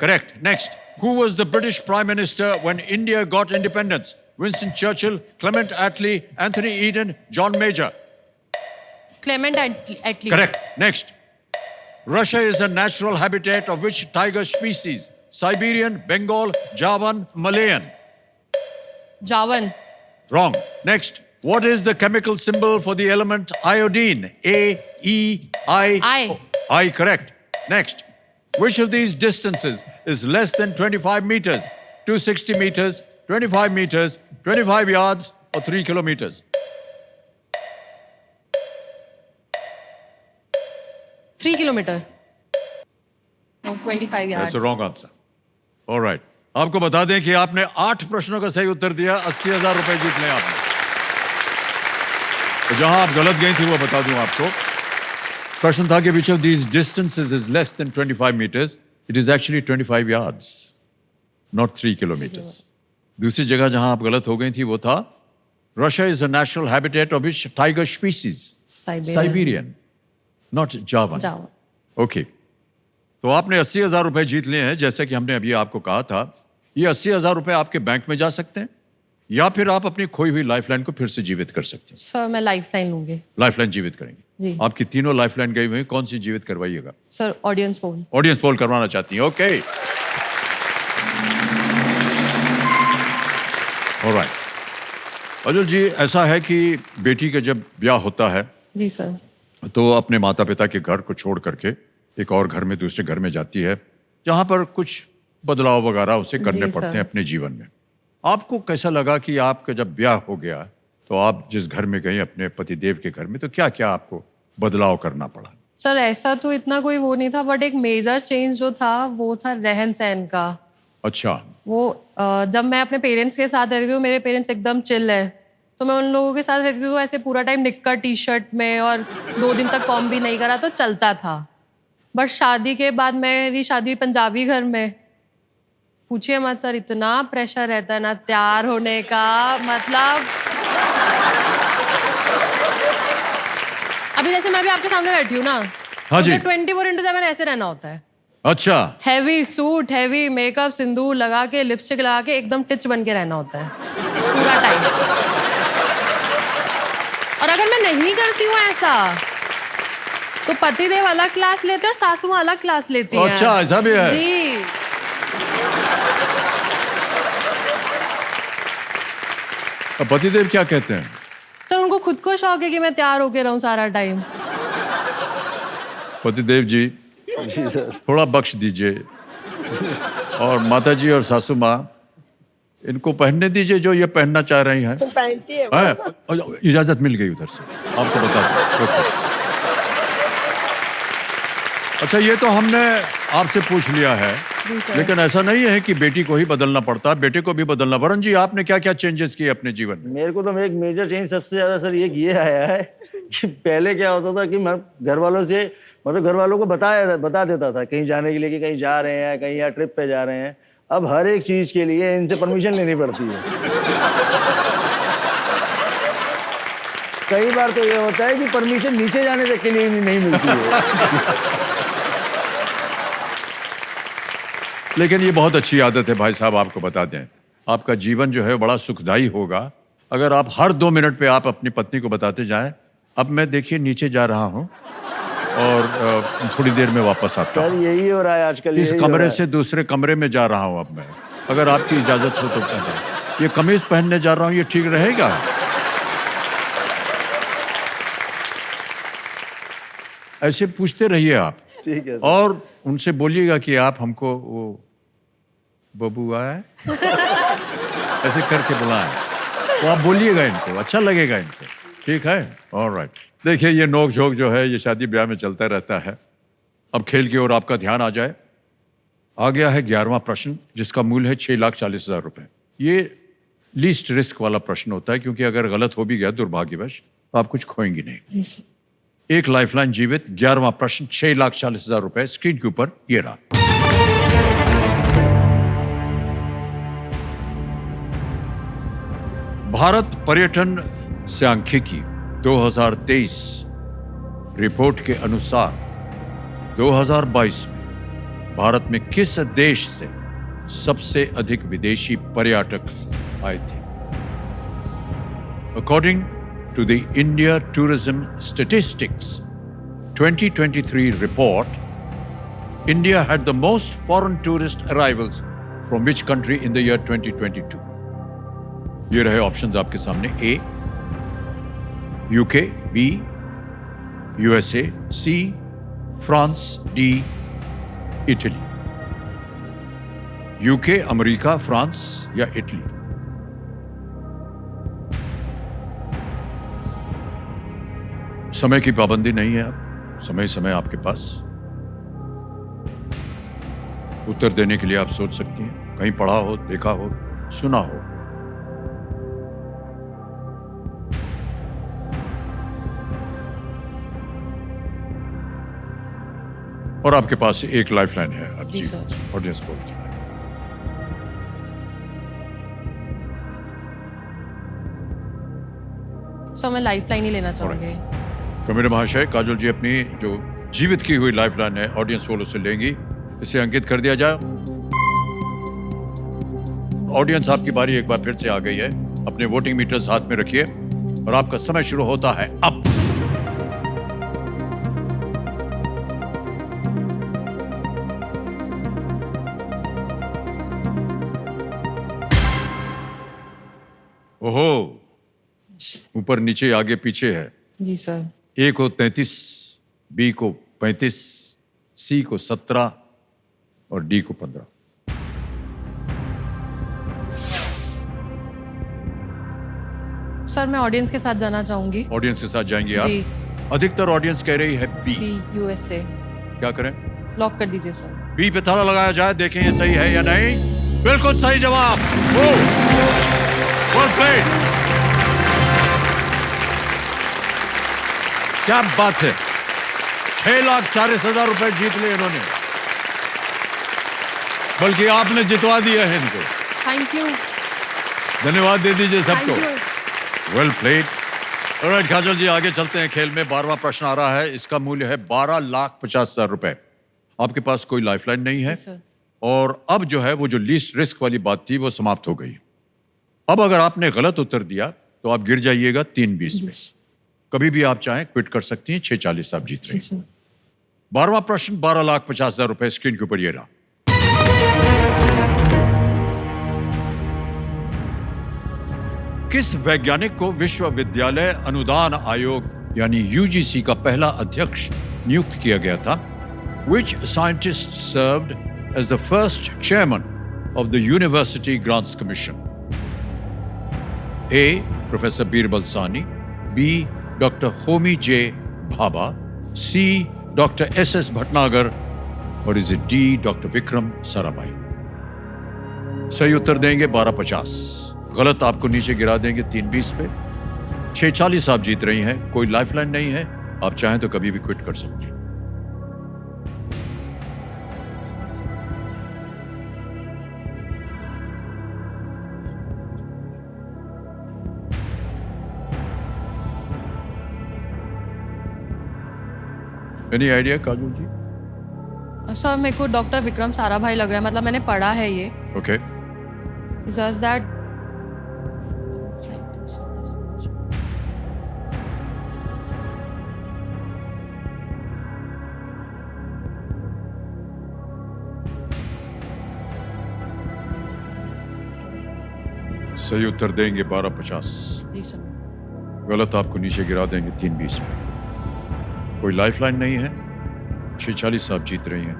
Correct. Next. Who was the British Prime Minister when India got independence? Winston Churchill, Clement Attlee, Anthony Eden, John Major. Clement Attlee. Correct. Next. Russia is a natural habitat of which tiger species? Siberian, Bengal, Javan, Malayan. जावन। Wrong. Next. What is the chemical symbol for the element iodine? A, E, I. I. I, correct. Next. Which of these distances is less than 25 meters? 260 meters, 25 meters, 25 yards, or 3 kilometers? 3 kilometre. 25 That's the yards। wrong answer. All right. आपको बता दें कि आपने 8 प्रश्नों का सही उत्तर दिया, 80,000 रुपए जीत लिया आपने। तो जहां आप गलत गई थी वो बता दूं आपको। प्रश्न था कि which of these distances is less than 25 meters? It is actually 25 yards, not 3 kilometers. दूसरी जगह जहां आप गलत हो गई थी वो था Russia is a natural habitat of which tiger species? Siberian, not Javan. जावन। ओके, तो आपने 80,000 रुपए जीत लिए हैं। जैसे कि हमने अभी आपको कहा था, ये 80,000 रुपए आपके बैंक में जा सकते हैं या फिर आप अपनी खोई हुई लाइफलाइन को फिर से जीवित कर सकते हैं। सर मैं लाइफ लाइन लूंगी। लाइफलाइन जीवित करेंगे। जी। आपकी तीनों लाइफलाइन गई हुई हैं, कौन सी जीवित करवाइएगा? Sir audience poll. Audience poll करवाना चाहती हैं, ओके। ऑलराइट। अजुल जी, ऐसा है कि बेटी का जब ब्याह होता है जी सर। तो अपने माता पिता के घर को छोड़ करके एक और घर में, दूसरे घर में जाती है, जहां पर कुछ बदलाव वगैरह उसे करने जी, पड़ते सर। हैं अपने जीवन में। आपको कैसा लगा कि आपका जब ब्याह हो गया तो आप जिस घर में गए अपने पतिदेव के घर में, तो क्या क्या आपको बदलाव करना पड़ा? सर ऐसा तो इतना कोई वो नहीं था, बट एक मेजर चेंज जो था वो था रहन सहन का। अच्छा। वो जब मैं अपने पेरेंट्स के साथ रहती थी, मेरे पेरेंट्स एकदम चिल है, तो मैं उन लोगों के साथ रहती थी तो ऐसे पूरा टाइम निक्कर टी शर्ट में, और 2 दिन तक कॉम भी नहीं करा तो चलता था। बट शादी के बाद, मेरी शादी हुई पंजाबी घर में, पूछिए मत सर, इतना प्रेशर रहता है ना तैयार होने का, मतलब अभी जैसे मैं भी आपके सामने बैठी हूँ ना, हाँ जी। 24/7 ऐसे रहना होता है। अच्छा। हैवी सूट, हैवी मेकअप, सिंदूर लगा के, लिपस्टिक लगा के एकदम टिच बन के रहना होता है पूरा टाइम। और अगर मैं नहीं करती हूँ ऐसा तो पतिदेव अलग क्लास लेते हैं और सासू माँ अलग क्लास लेती हैं। अच्छा, ऐसा भी है? जी। अब पतिदेव क्या कहते हैं? सर उनको खुद को शौक है कि मैं तैयार होके रहूं सारा टाइम। पतिदेव जी थोड़ा बख्श दीजिए, और माता जी और सासू माँ इनको पहनने दीजिए जो ये पहनना चाह रही हैं। पहनती है हाँ, इजाजत मिल गई उधर से, आपको बता दूं। अच्छा, ये तो हमने आपसे पूछ लिया है, लेकिन ऐसा नहीं है कि बेटी को ही बदलना पड़ता, बेटे को भी बदलना। वरुण जी, आपने क्या क्या चेंजेस किए अपने जीवन में? मेरे को तो एक मेजर चेंज सबसे ज्यादा सर ये आया है कि पहले क्या होता था कि मैं घर वालों से, मतलब घर वालों को बता देता था कहीं जाने के लिए कि कहीं जा रहे हैं, कहीं या ट्रिप पे जा रहे हैं। अब हर एक चीज के लिए इनसे परमिशन लेनी पड़ती है। कई बार तो ये होता है कि परमिशन नीचे जाने तक के लिए नहीं मिलती है। लेकिन ये बहुत अच्छी आदत है भाई साहब, आपको बता दें, आपका जीवन जो है बड़ा सुखदायी होगा अगर आप हर 2 मिनट पे आप अपनी पत्नी को बताते जाएं, अब मैं देखिए नीचे जा रहा हूं और थोड़ी देर में वापस आता सर हूं। यही हो रहा है आजकल। इस कमरे से दूसरे कमरे में जा रहा हूं अब मैं, अगर आपकी इजाजत हो तो पहने। ये कमीज पहनने जा रहा हूं, ये ठीक रहेगा? ऐसे पूछते रहिए आप। ठीक है। और उनसे बोलिएगा कि आप हमको वो बबुआ है ऐसे करके बुलाएं, तो आप बोलिएगा इनको, अच्छा लगेगा इनको, ठीक है? ऑलराइट। देखिए, ये नोक झोंक जो है ये शादी ब्याह में चलता रहता है। अब खेल की ओर आपका ध्यान आ जाए। आ गया है 11वां प्रश्न, जिसका मूल्य है 6,40,000 रुपए। ये लीस्ट रिस्क वाला प्रश्न होता है, क्योंकि अगर गलत हो भी गया दुर्भाग्यवश तो आप कुछ खोएंगी नहीं। एक लाइफलाइन जीवित। 11वां प्रश्न, 6,40,000 रुपए स्क्रीन के ऊपर ये रहा। भारत पर्यटन सांख्यिकी 2023 रिपोर्ट के अनुसार 2022 में भारत में किस देश से सबसे अधिक विदेशी पर्यटक आए थे? According to the India Tourism Statistics 2023 report, India had the most foreign tourist arrivals from which country in the year 2022? ये रहे ऑप्शंस आपके सामने। A UK, B USA, C France, D Italy. UK, America, France या Italy? समय की पाबंदी नहीं है, आप समय आपके पास उत्तर देने के लिए आप सोच सकती हैं, कहीं पढ़ा हो, देखा हो, सुना हो। और आपके पास एक लाइफलाइन है आप जी सर। ऑडियंस पोल की। सो मैं लाइफ लाइन ही लेना चाहूंगी। तो मेरे महाशय, काजोल जी अपनी जो जीवित की हुई लाइफलाइन है ऑडियंस पोल से लेंगी, इसे अंकित कर दिया जाए। ऑडियंस आपकी बारी एक बार फिर से आ गई है। अपने वोटिंग मीटर्स हाथ में रखिए और आपका समय शुरू होता है अब। ओहो, ऊपर नीचे आगे पीछे है। जी सर। ए को 33, बी को 35, सी को 17 और डी को 15। सर मैं ऑडियंस के साथ जाना चाहूंगी। ऑडियंस के साथ जाएंगे आप? जी। अधिकतर ऑडियंस कह रही है बी। B, USA. क्या करें? लॉक कर दीजिए सर। बी पे ताला लगाया जाए, देखें ये सही है या नहीं। बिल्कुल सही जवाब। Well played. क्या बात है, 6,40,000 रुपए जीत लिए इन्होंने, बल्कि आपने जितवा दिया है इनको। Thank you. धन्यवाद दे दीजिए सबको। Thank you. Well played. Alright Kajal ji, आगे चलते हैं खेल में। 12वां प्रश्न आ रहा है, इसका मूल्य है 12,50,000 रुपए। आपके पास कोई लाइफलाइन नहीं है जी, सर। और अब जो है वो जो लीस्ट रिस्क वाली बात थी वो समाप्त हो गई। अब अगर आपने गलत उत्तर दिया तो आप गिर जाइएगा 320 में। कभी भी आप चाहें क्विट कर सकती हैं। 640 आप जीत रहे हैं। 12वां प्रश्न 12,50,000 रुपए स्क्रीन के ऊपर ये रहा। किस वैज्ञानिक को विश्वविद्यालय अनुदान आयोग यानी यूजीसी का पहला अध्यक्ष नियुक्त किया गया था? Which scientist served as the first chairman of the University Grants Commission? A. Professor Birbal Sahni, B. Dr. Homi J. Bhabha, C. Dr. S.S. Bhatnagar, or is it D. Dr. Vikram Sarabhai? सही उत्तर देंगे 1250, गलत आपको नीचे गिरा देंगे 320 पे। 640 आप जीत रही हैं। कोई लाइफलाइन नहीं है, आप चाहें तो कभी भी क्विट कर सकते हैं। एनी आइडिया काजल जी? सर मेरे को डॉक्टर विक्रम साराभाई लग रहा है, मतलब मैंने पढ़ा है ये। ओके। Does that सही उत्तर देंगे 1250, जी सर। गलत आपको नीचे गिरा देंगे 320 में। कोई लाइफलाइन नहीं है। 640 आप जीत रही हैं।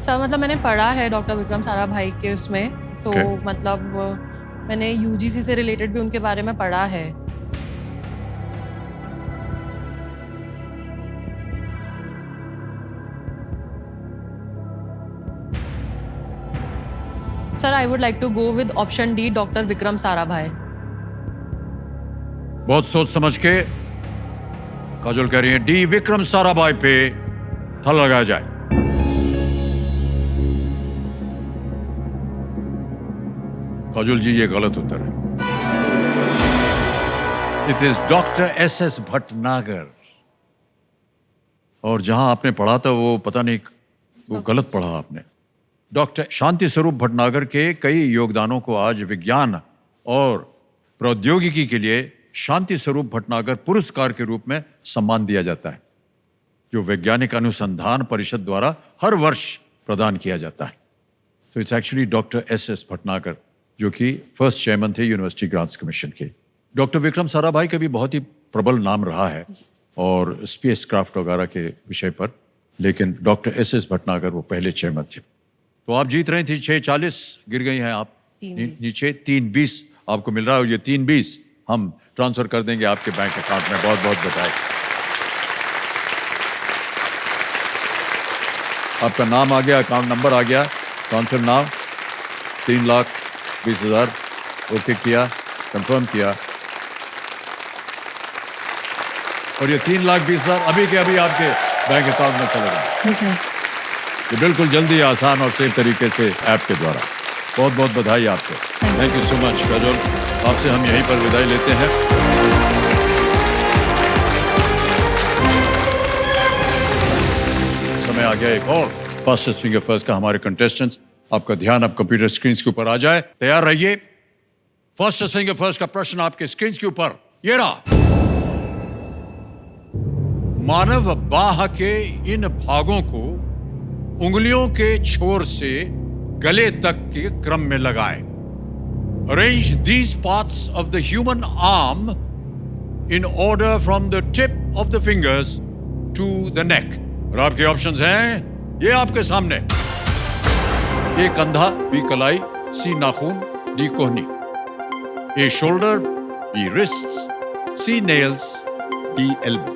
सर मतलब मैंने पढ़ा है डॉक्टर विक्रम साराभाई के उसमें, तो Okay. मतलब मैंने यूजीसी से रिलेटेड भी उनके बारे में पढ़ा है। Sir I would like to go with option D, doctor Vikram Sarabhai. बहुत सोच समझ के काजल कह रही है डी, विक्रम साराभाई पे थाला लगाया जाए। काजल जी, ये गलत उत्तर है। It is doctor S S. Bhatnagar. और जहां आपने पढ़ा था वो पता नहीं, वो गलत पढ़ा आपने। डॉक्टर शांति स्वरूप भटनागर के कई योगदानों को आज विज्ञान और प्रौद्योगिकी के लिए शांति स्वरूप भटनागर पुरस्कार के रूप में सम्मान दिया जाता है, जो वैज्ञानिक अनुसंधान परिषद द्वारा हर वर्ष प्रदान किया जाता है। तो it's actually doctor S S. Bhatnagar, जो कि फर्स्ट चेयरमैन थे यूनिवर्सिटी ग्रांट्स कमीशन के। डॉक्टर विक्रम साराभाई का भी बहुत ही प्रबल नाम रहा है और स्पेस क्राफ्ट वगैरह के विषय पर, लेकिन डॉक्टर एस.एस. भटनागर वो पहले चेयरमैन थे। तो आप जीत रही थी 640, गिर गई हैं आप 320। नीचे। 320 आपको मिल रहा है और ये 320 हम ट्रांसफर कर देंगे आपके बैंक अकाउंट में। बहुत बहुत बधाई। आपका नाम आ गया, अकाउंट नंबर आ गया, ट्रांसफर नाम 3,20,000 ओके किया, कंफर्म किया और ये 3,20,000 अभी के अभी आपके बैंक अकाउंट में चलेगा। ये बिल्कुल जल्दी, आसान और सेफ तरीके से ऐप के द्वारा। बहुत बहुत बधाई आपको। थैंक यू सो मच काजल। आपसे हम यहीं पर विदाई लेते हैं। समय आ गया एक और फास्टेस्ट फिंगर फर्स्ट का। हमारे कंटेस्टेंट्स, आपका ध्यान अब कंप्यूटर स्क्रीन के ऊपर आ जाए, तैयार रहिए। फास्टेस्ट फिंगर फर्स्ट का प्रश्न आपके स्क्रीन के ऊपर ये रहा। मानव बाह के इन भागों को उंगलियों के छोर से गले तक के क्रम में लगाएं। Arrange these parts of the human arm in order from the tip of the fingers to the neck. और आपके ऑप्शंस हैं ये आपके सामने। ए कंधा, बी कलाई, सी नाखून, डी कोहनी। ए शोल्डर, बी रिस्ट्स, सी नेल्स, डी एल्बो।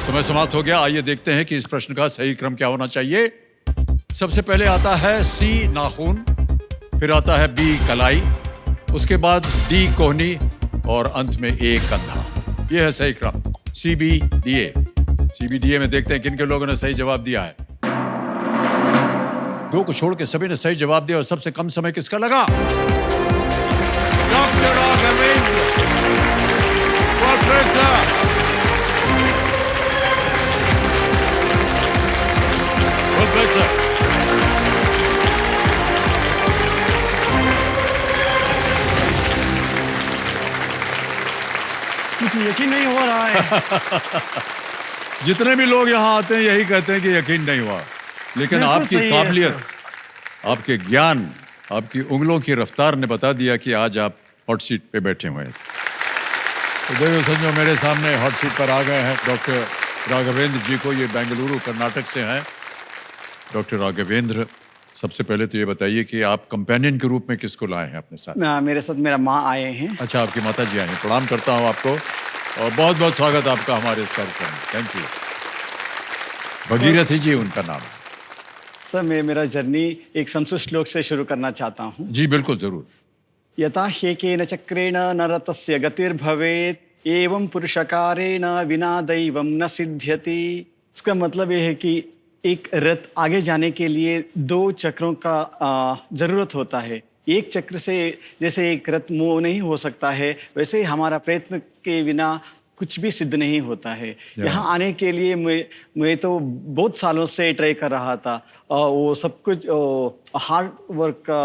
समय समाप्त हो गया। आइए देखते हैं कि इस प्रश्न का सही क्रम क्या होना चाहिए। सबसे पहले आता है सी नाखून, फिर आता है बी कलाई, उसके बाद डी कोहनी और अंत में ए कंधा। यह है सही क्रम। CBDA। CBDA में देखते हैं किन के लोगों ने सही जवाब दिया है। दो को छोड़ के सभी ने सही जवाब दिया और सबसे कम समय किसका लगा? Doctor Raghavendra. Well played, sir. मुझे यकीन नहीं हो रहा है। जितने भी लोग यहाँ आते हैं यही कहते हैं कि यकीन नहीं हुआ, लेकिन बिल्कुल आपकी सही है, काबिलियत, आपके ज्ञान, आपकी उंगलों की रफ्तार ने बता दिया कि आज आप हॉट सीट पे बैठे हुए हैं। तो देखो संजो, मेरे सामने हॉट सीट पर आ गए हैं डॉक्टर राघवेंद्र जी को। ये बेंगलुरु कर्नाटक से हैं। डॉक्टर राघवेंद्र, सबसे पहले तो ये बताइए कि आप कंपेनियन के रूप में किसको लाए हैं अपने साथ? मेरे साथ मेरा माँ आए हैं। अच्छा, आपकी माता जी आए हैं। प्रणाम करता हूँ आपको और बहुत बहुत स्वागत आपका हमारे इस कार्यक्रम में। Thank you. भगीरथी जी उनका नाम। सर, मैं मेरा जर्नी एक संस्कृत श्लोक से शुरू करना चाहता हूँ। जी बिल्कुल, जरूर। यथा ह्येकेन चक्रेण नरतस्य गतिर्भवेत् एवं पुरुषकारेण विना दैवं न सिद्ध्यति। इसका मतलब ये है कि एक रथ आगे जाने के लिए दो चक्रों का जरूरत होता है। एक चक्र से जैसे एक रथ मूव नहीं हो सकता है, वैसे ही हमारा प्रयत्न के बिना कुछ भी सिद्ध नहीं होता है। यहाँ आने के लिए मैं तो बहुत सालों से ट्राई कर रहा था और वो सब कुछ हार्ड वर्क का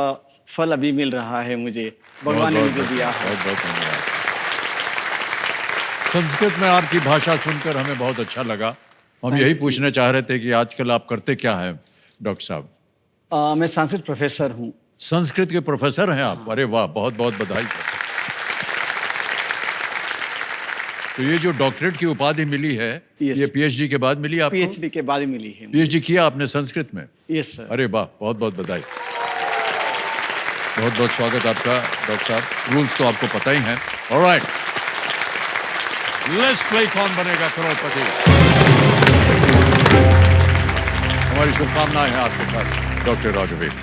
फल अभी मिल रहा है मुझे। भगवान ने मुझे दिया है। बहुत बहुत धन्यवाद। संस्कृत में आपकी भाषा सुनकर हमें बहुत अच्छा लगा। हम यही पूछना चाह रहे थे कि आजकल आप करते क्या हैं डॉक्टर साहब? मैं संस्कृत प्रोफेसर हूँ। संस्कृत के प्रोफेसर हैं आप? अरे वाह, बहुत बहुत बधाई। तो ये जो डॉक्टरेट की उपाधि मिली है, ये PhD के बाद मिली आपको? PhD के बाद मिली है। PhD किया आपने संस्कृत में? Yes sir. अरे वाह, बहुत बहुत बधाई। बहुत बहुत स्वागत आपका डॉक्टर साहब। रूल्स तो आपको पता ही हैं। ऑलराइट, लेट्स प्ले कौन बनेगा करोड़पति। हमारी शुभकामनाएं हैं आपके साथ डॉक्टर राघवेंद्र।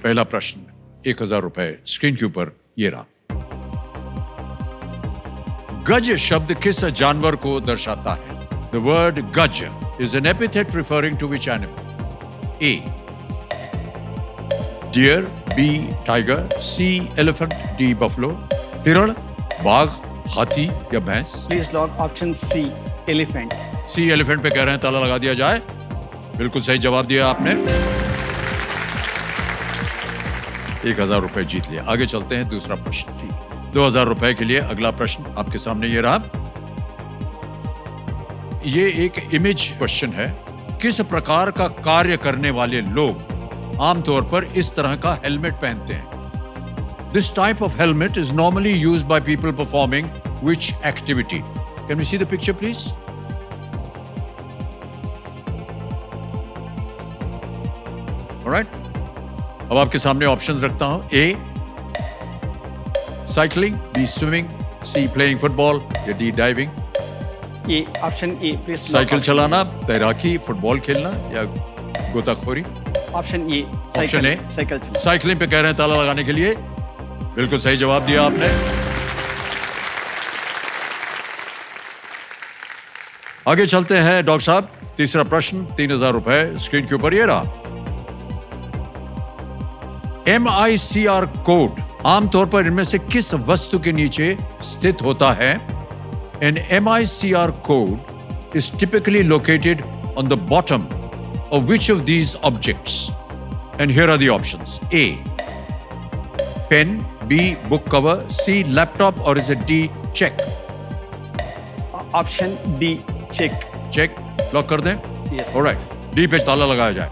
पहला प्रश्न, 1000 रुपए स्क्रीन के ऊपर ये रहा। गज शब्द किस जानवर को दर्शाता है? The word gaj is an epithet referring to which animal? A deer, B tiger, C elephant, D buffalo. हिरण, बाघ, हाथी या भैंस? Please lock option C, elephant. C elephant पे कह रहे हैं, ताला लगा दिया जाए। बिल्कुल सही जवाब दिया आपने। 1000 रुपए जीत लिया। आगे चलते हैं, दूसरा प्रश्न। 2000 रुपए के लिए अगला प्रश्न आपके सामने ये रहा। ये एक इमेज क्वेश्चन है। किस प्रकार का कार्य करने वाले लोग आमतौर पर इस तरह का हेलमेट पहनते हैं? This type of helmet is normally used by people performing which activity? Can we see the picture please? Alright, अब आपके सामने ऑप्शंस रखता हूं। A cycling, B swimming, C playing football या डी डाइविंग। ये ऑप्शन ए प्लीज। साइकिल चलाना, तैराकी, football खेलना या गोताखोरी? Option A, option A cycle चलाना। साइकिलिंग पे कह रहे हैं ताला लगाने के लिए। बिल्कुल सही जवाब दिया आपने। आगे चलते हैं डॉक्टर साहब। तीसरा प्रश्न, 3000 रुपए स्क्रीन के ऊपर ये रहा। MICR कोड आमतौर पर इनमें से किस वस्तु के नीचे स्थित होता है? An MICR code is typically located on the bottom of which of these objects? And here are the options. A, pen. B, book cover. C, laptop. Or is it D, check? Option D, check. Check lock कर दें? Yes. Alright, D पे ताला लगाया जाए।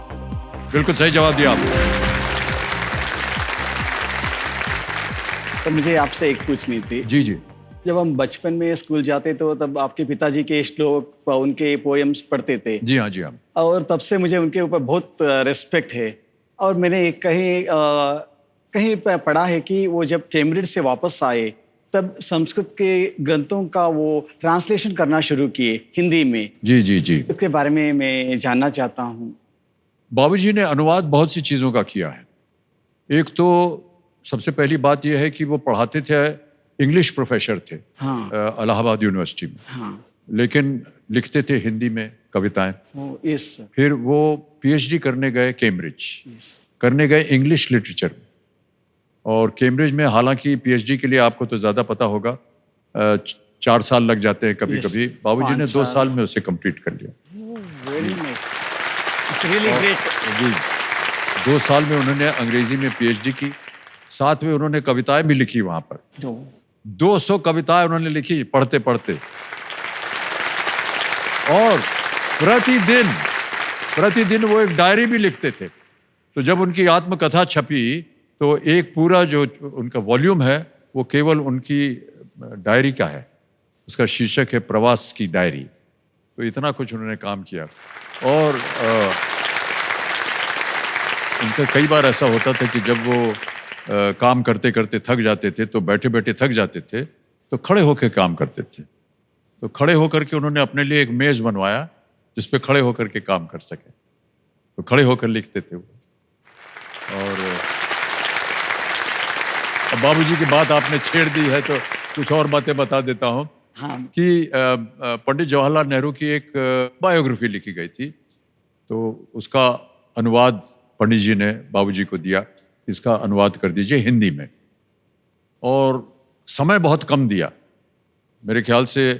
बिल्कुल सही जवाब दिया आपने। तो मुझे आपसे एक पूछनी थी। जी जी। जब हम बचपन में स्कूल जाते तो तब आपके पिताजी के श्लोक उनके पोएम्स पढ़ते थे, जी हाँ जी हाँ। और तब से मुझे उनके ऊपर बहुत रिस्पेक्ट है। और मैंने कहीं पढ़ा है कि वो जब कैम्ब्रिज से वापस आए तब संस्कृत के ग्रंथों का वो ट्रांसलेशन करना शुरू किए हिंदी में। जी जी जी। इसके बारे में मैं जानना चाहता हूँ। बाबूजी ने अनुवाद बहुत सी चीज़ों का किया है। एक तो सबसे पहली बात यह है कि वो पढ़ाते थे, इंग्लिश प्रोफेसर थे हाँ। इलाहाबाद यूनिवर्सिटी में। हाँ। लेकिन लिखते थे हिंदी में कविताएं। Yes sir. फिर वो पीएचडी करने गए कैम्ब्रिज, करने गए इंग्लिश लिटरेचर में। और कैम्ब्रिज में हालांकि पीएचडी के लिए आपको तो ज़्यादा पता होगा, 4 साल लग जाते हैं कभी कभी। बाबूजी ने 2 साल में उसे कंप्लीट कर लिया। Very nice, it's really great. जी, 2 साल में उन्होंने अंग्रेजी में पीएचडी की, साथ में उन्होंने कविताएं भी लिखी वहां पर। 200 कविताएं उन्होंने लिखी पढ़ते पढ़ते। और प्रतिदिन वो एक डायरी भी लिखते थे। तो जब उनकी आत्मकथा छपी तो एक पूरा जो उनका वॉल्यूम है वो केवल उनकी डायरी का है। उसका शीर्षक है प्रवास की डायरी। तो इतना कुछ उन्होंने काम किया। और उनका कई बार ऐसा होता था कि जब वो काम करते करते थक जाते थे तो बैठे बैठे थक जाते थे तो खड़े होकर काम करते थे। तो खड़े होकर के उन्होंने अपने लिए एक मेज बनवाया जिस पे खड़े होकर के काम कर सके। तो खड़े होकर लिखते थे वो। और अब बाबूजी की बात आपने छेड़ दी है तो कुछ और बातें बता देता हूँ। हाँ। कि पंडित जवाहरलाल नेहरू की एक बायोग्राफी लिखी गई थी, तो उसका अनुवाद पंडित जी ने बाबूजी को दिया, इसका अनुवाद कर दीजिए हिंदी में। और समय बहुत कम दिया, मेरे ख्याल से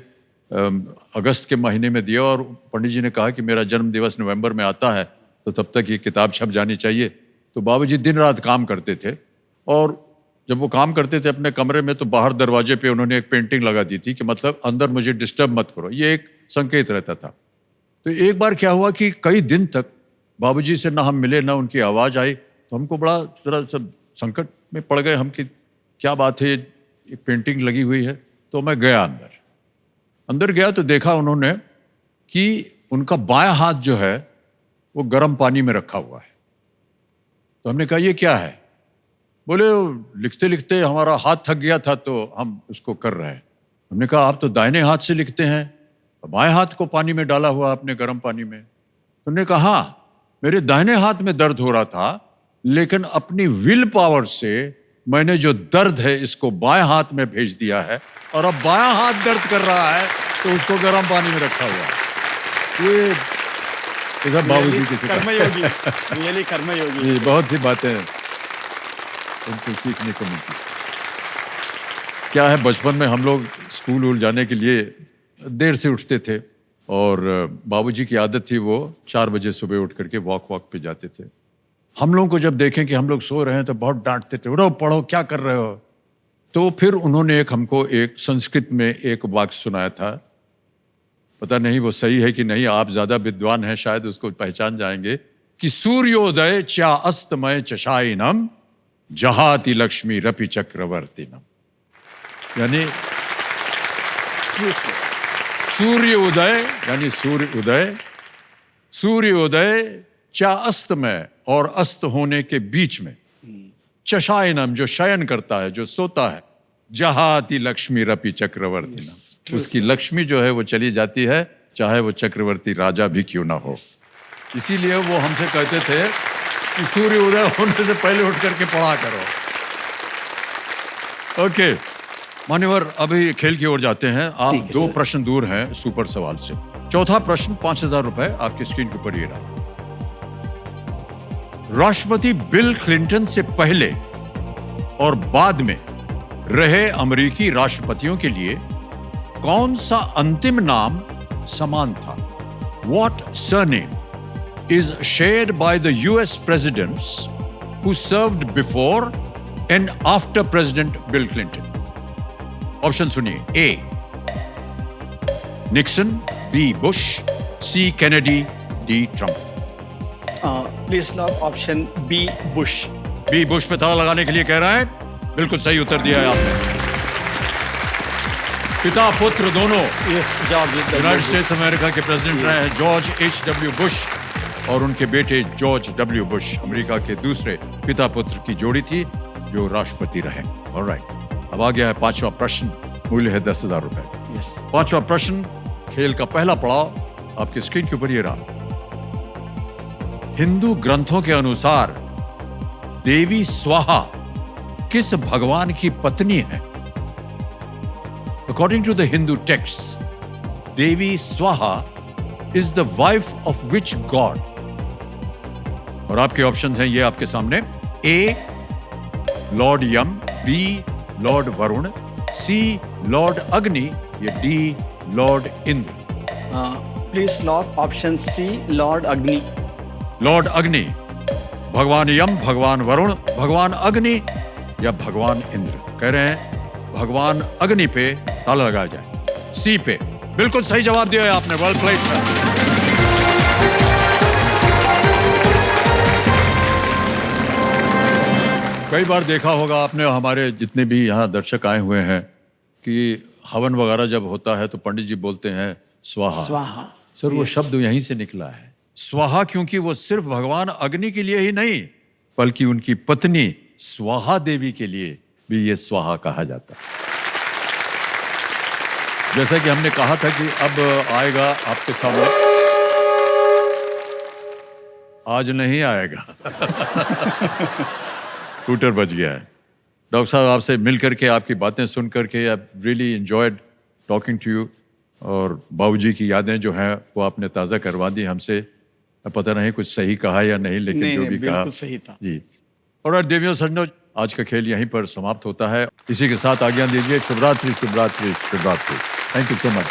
अगस्त के महीने में दिया। और पंडित जी ने कहा कि मेरा जन्म दिवस नवंबर में आता है तो तब तक ये किताब छप जानी चाहिए। तो बाबूजी दिन रात काम करते थे। और जब वो काम करते थे अपने कमरे में तो बाहर दरवाजे पे उन्होंने एक पेंटिंग लगा दी थी कि मतलब अंदर मुझे डिस्टर्ब मत करो, ये एक संकेत रहता था। तो एक बार क्या हुआ कि कई दिन तक बाबूजी से ना हम मिले ना उनकी आवाज़ आई। तो हमको बड़ा जरा सब संकट में पड़ गए हम कि क्या बात है, एक पेंटिंग लगी हुई है। तो मैं गया अंदर गया तो देखा उन्होंने कि उनका बायां हाथ जो है वो गर्म पानी में रखा हुआ है। तो हमने कहा ये क्या है? बोले लिखते लिखते हमारा हाथ थक गया था तो हम उसको कर रहे हैं। हमने कहा आप तो दाहिने हाथ से लिखते हैं, बाएं हाथ को पानी में डाला हुआ आपने, गर्म पानी में। उन्होंने कहा हाँ, मेरे दाहिने हाथ में दर्द हो रहा था, लेकिन अपनी विल पावर से मैंने जो दर्द है इसको बाएं हाथ में भेज दिया है और अब बायां हाथ दर्द कर रहा है तो उसको गर्म पानी में रखा हुआ है। ये इधर बाबूजी की कर्मयोगी, रियली कर्मयोगी। बहुत सी बातें उनसे सीखने को मिलती। क्या है, बचपन में हम लोग स्कूल जाने के लिए देर से उठते थे और बाबूजी की आदत थी वो 4 बजे सुबह उठ करके वॉक पे जाते थे। हम लोगों को जब देखें कि हम लोग सो रहे हैं तो बहुत डांटते थे, उठो पढ़ो, क्या कर रहे हो। तो फिर उन्होंने हमको एक संस्कृत में एक वाक्य सुनाया था, पता नहीं वो सही है कि नहीं, आप ज्यादा विद्वान हैं शायद उसको पहचान जाएंगे, कि सूर्योदय चा अस्तमय चशाइनम जहाति लक्ष्मी रपि चक्रवर्तीनम। यानी सूर्योदय चा अस्तमय और अस्त होने के बीच में, चशाइनम जो शयन करता है, जो सोता है, जहाति लक्ष्मी रपि चक्रवर्तीनम, उसकी लक्ष्मी जो है वो चली जाती है चाहे वो चक्रवर्ती राजा भी क्यों ना हो। इसीलिए वो हमसे कहते थे कि सूर्य उदय होने से पहले उठ करके पढ़ा करो। ओके मान्यवर, अभी खेल की ओर जाते हैं। आप 2 प्रश्न दूर हैं सुपर सवाल से। चौथा प्रश्न 5000 रुपए आपकी स्क्रीन के ऊपर ये रहा। राष्ट्रपति बिल क्लिंटन से पहले और बाद में रहे अमेरिकी राष्ट्रपतियों के लिए कौन सा अंतिम नाम समान था? What surname is shared by the US presidents who served before and after President Bill Clinton? Option सुनिए. A. Nixon, B. Bush, C. Kennedy, D. Trump. Please lock option B Bush. B. Bush पे ताला लगाने के लिए कह रहा है. बिल्कुल सही उत्तर दिया है आपने. पिता पुत्र दोनों यूनाइटेड स्टेट्स अमेरिका के प्रेसिडेंट रहे हैं जॉर्ज H.W. बुश और उनके बेटे जॉर्ज W. बुश अमेरिका के दूसरे पिता पुत्र की जोड़ी थी जो राष्ट्रपति रहे. ऑलराइट, अब आ गया है पांचवा प्रश्न. मूल्य है 10,000 रुपए. पांचवा प्रश्न खेल का पहला पड़ाव आपकी स्क्रीन के ऊपर ये रहा. हिंदू ग्रंथों के अनुसार देवी स्वाहा किस भगवान की पत्नी है? According to the Hindu texts, Devi Swaha is the wife of which god? और आपके ऑप्शंस हैं ये आपके सामने. A. Lord Yam, B. Lord Varun, C. Lord Agni या D. Lord Indra. Please lock option C lord Agni. Lord Agni, भगवान यम, भगवान वरुण, भगवान अग्नि या भगवान इंद्र. कह रहे हैं भगवान अग्नि पे ताला लगाया जाए. सी पे बिल्कुल सही जवाब दिया है आपने. Well played sir. कई बार देखा होगा आपने, हमारे जितने भी यहाँ दर्शक आए हुए हैं, कि हवन वगैरह जब होता है तो पंडित जी बोलते हैं स्वाहा. स्वाहा सर वो शब्द यहीं से निकला है. स्वाहा क्योंकि वो सिर्फ भगवान अग्नि के लिए ही नहीं बल्कि उनकी पत्नी स्वाहा देवी के लिए भी ये स्वाहा कहा जाता है. जैसा कि हमने कहा था कि अब आएगा आपके सामने, आज नहीं आएगा. स्कूटर बच गया है. डॉक्टर साहब आपसे मिल करके, आपकी बातें सुन करके I really enjoyed talking to you. और बाबूजी की यादें जो हैं वो आपने ताज़ा करवा दी हमसे. पता नहीं कुछ सही कहा या नहीं, लेकिन नहीं, जो भी कहा बिल्कुल सही था जी. और देवियों सज्जनों, आज का खेल यहीं पर समाप्त होता है. इसी के साथ आज्ञा दीजिए. शुभ रात्रि, शुभ रात्रि, शुभ रात्रि. Thank you so much.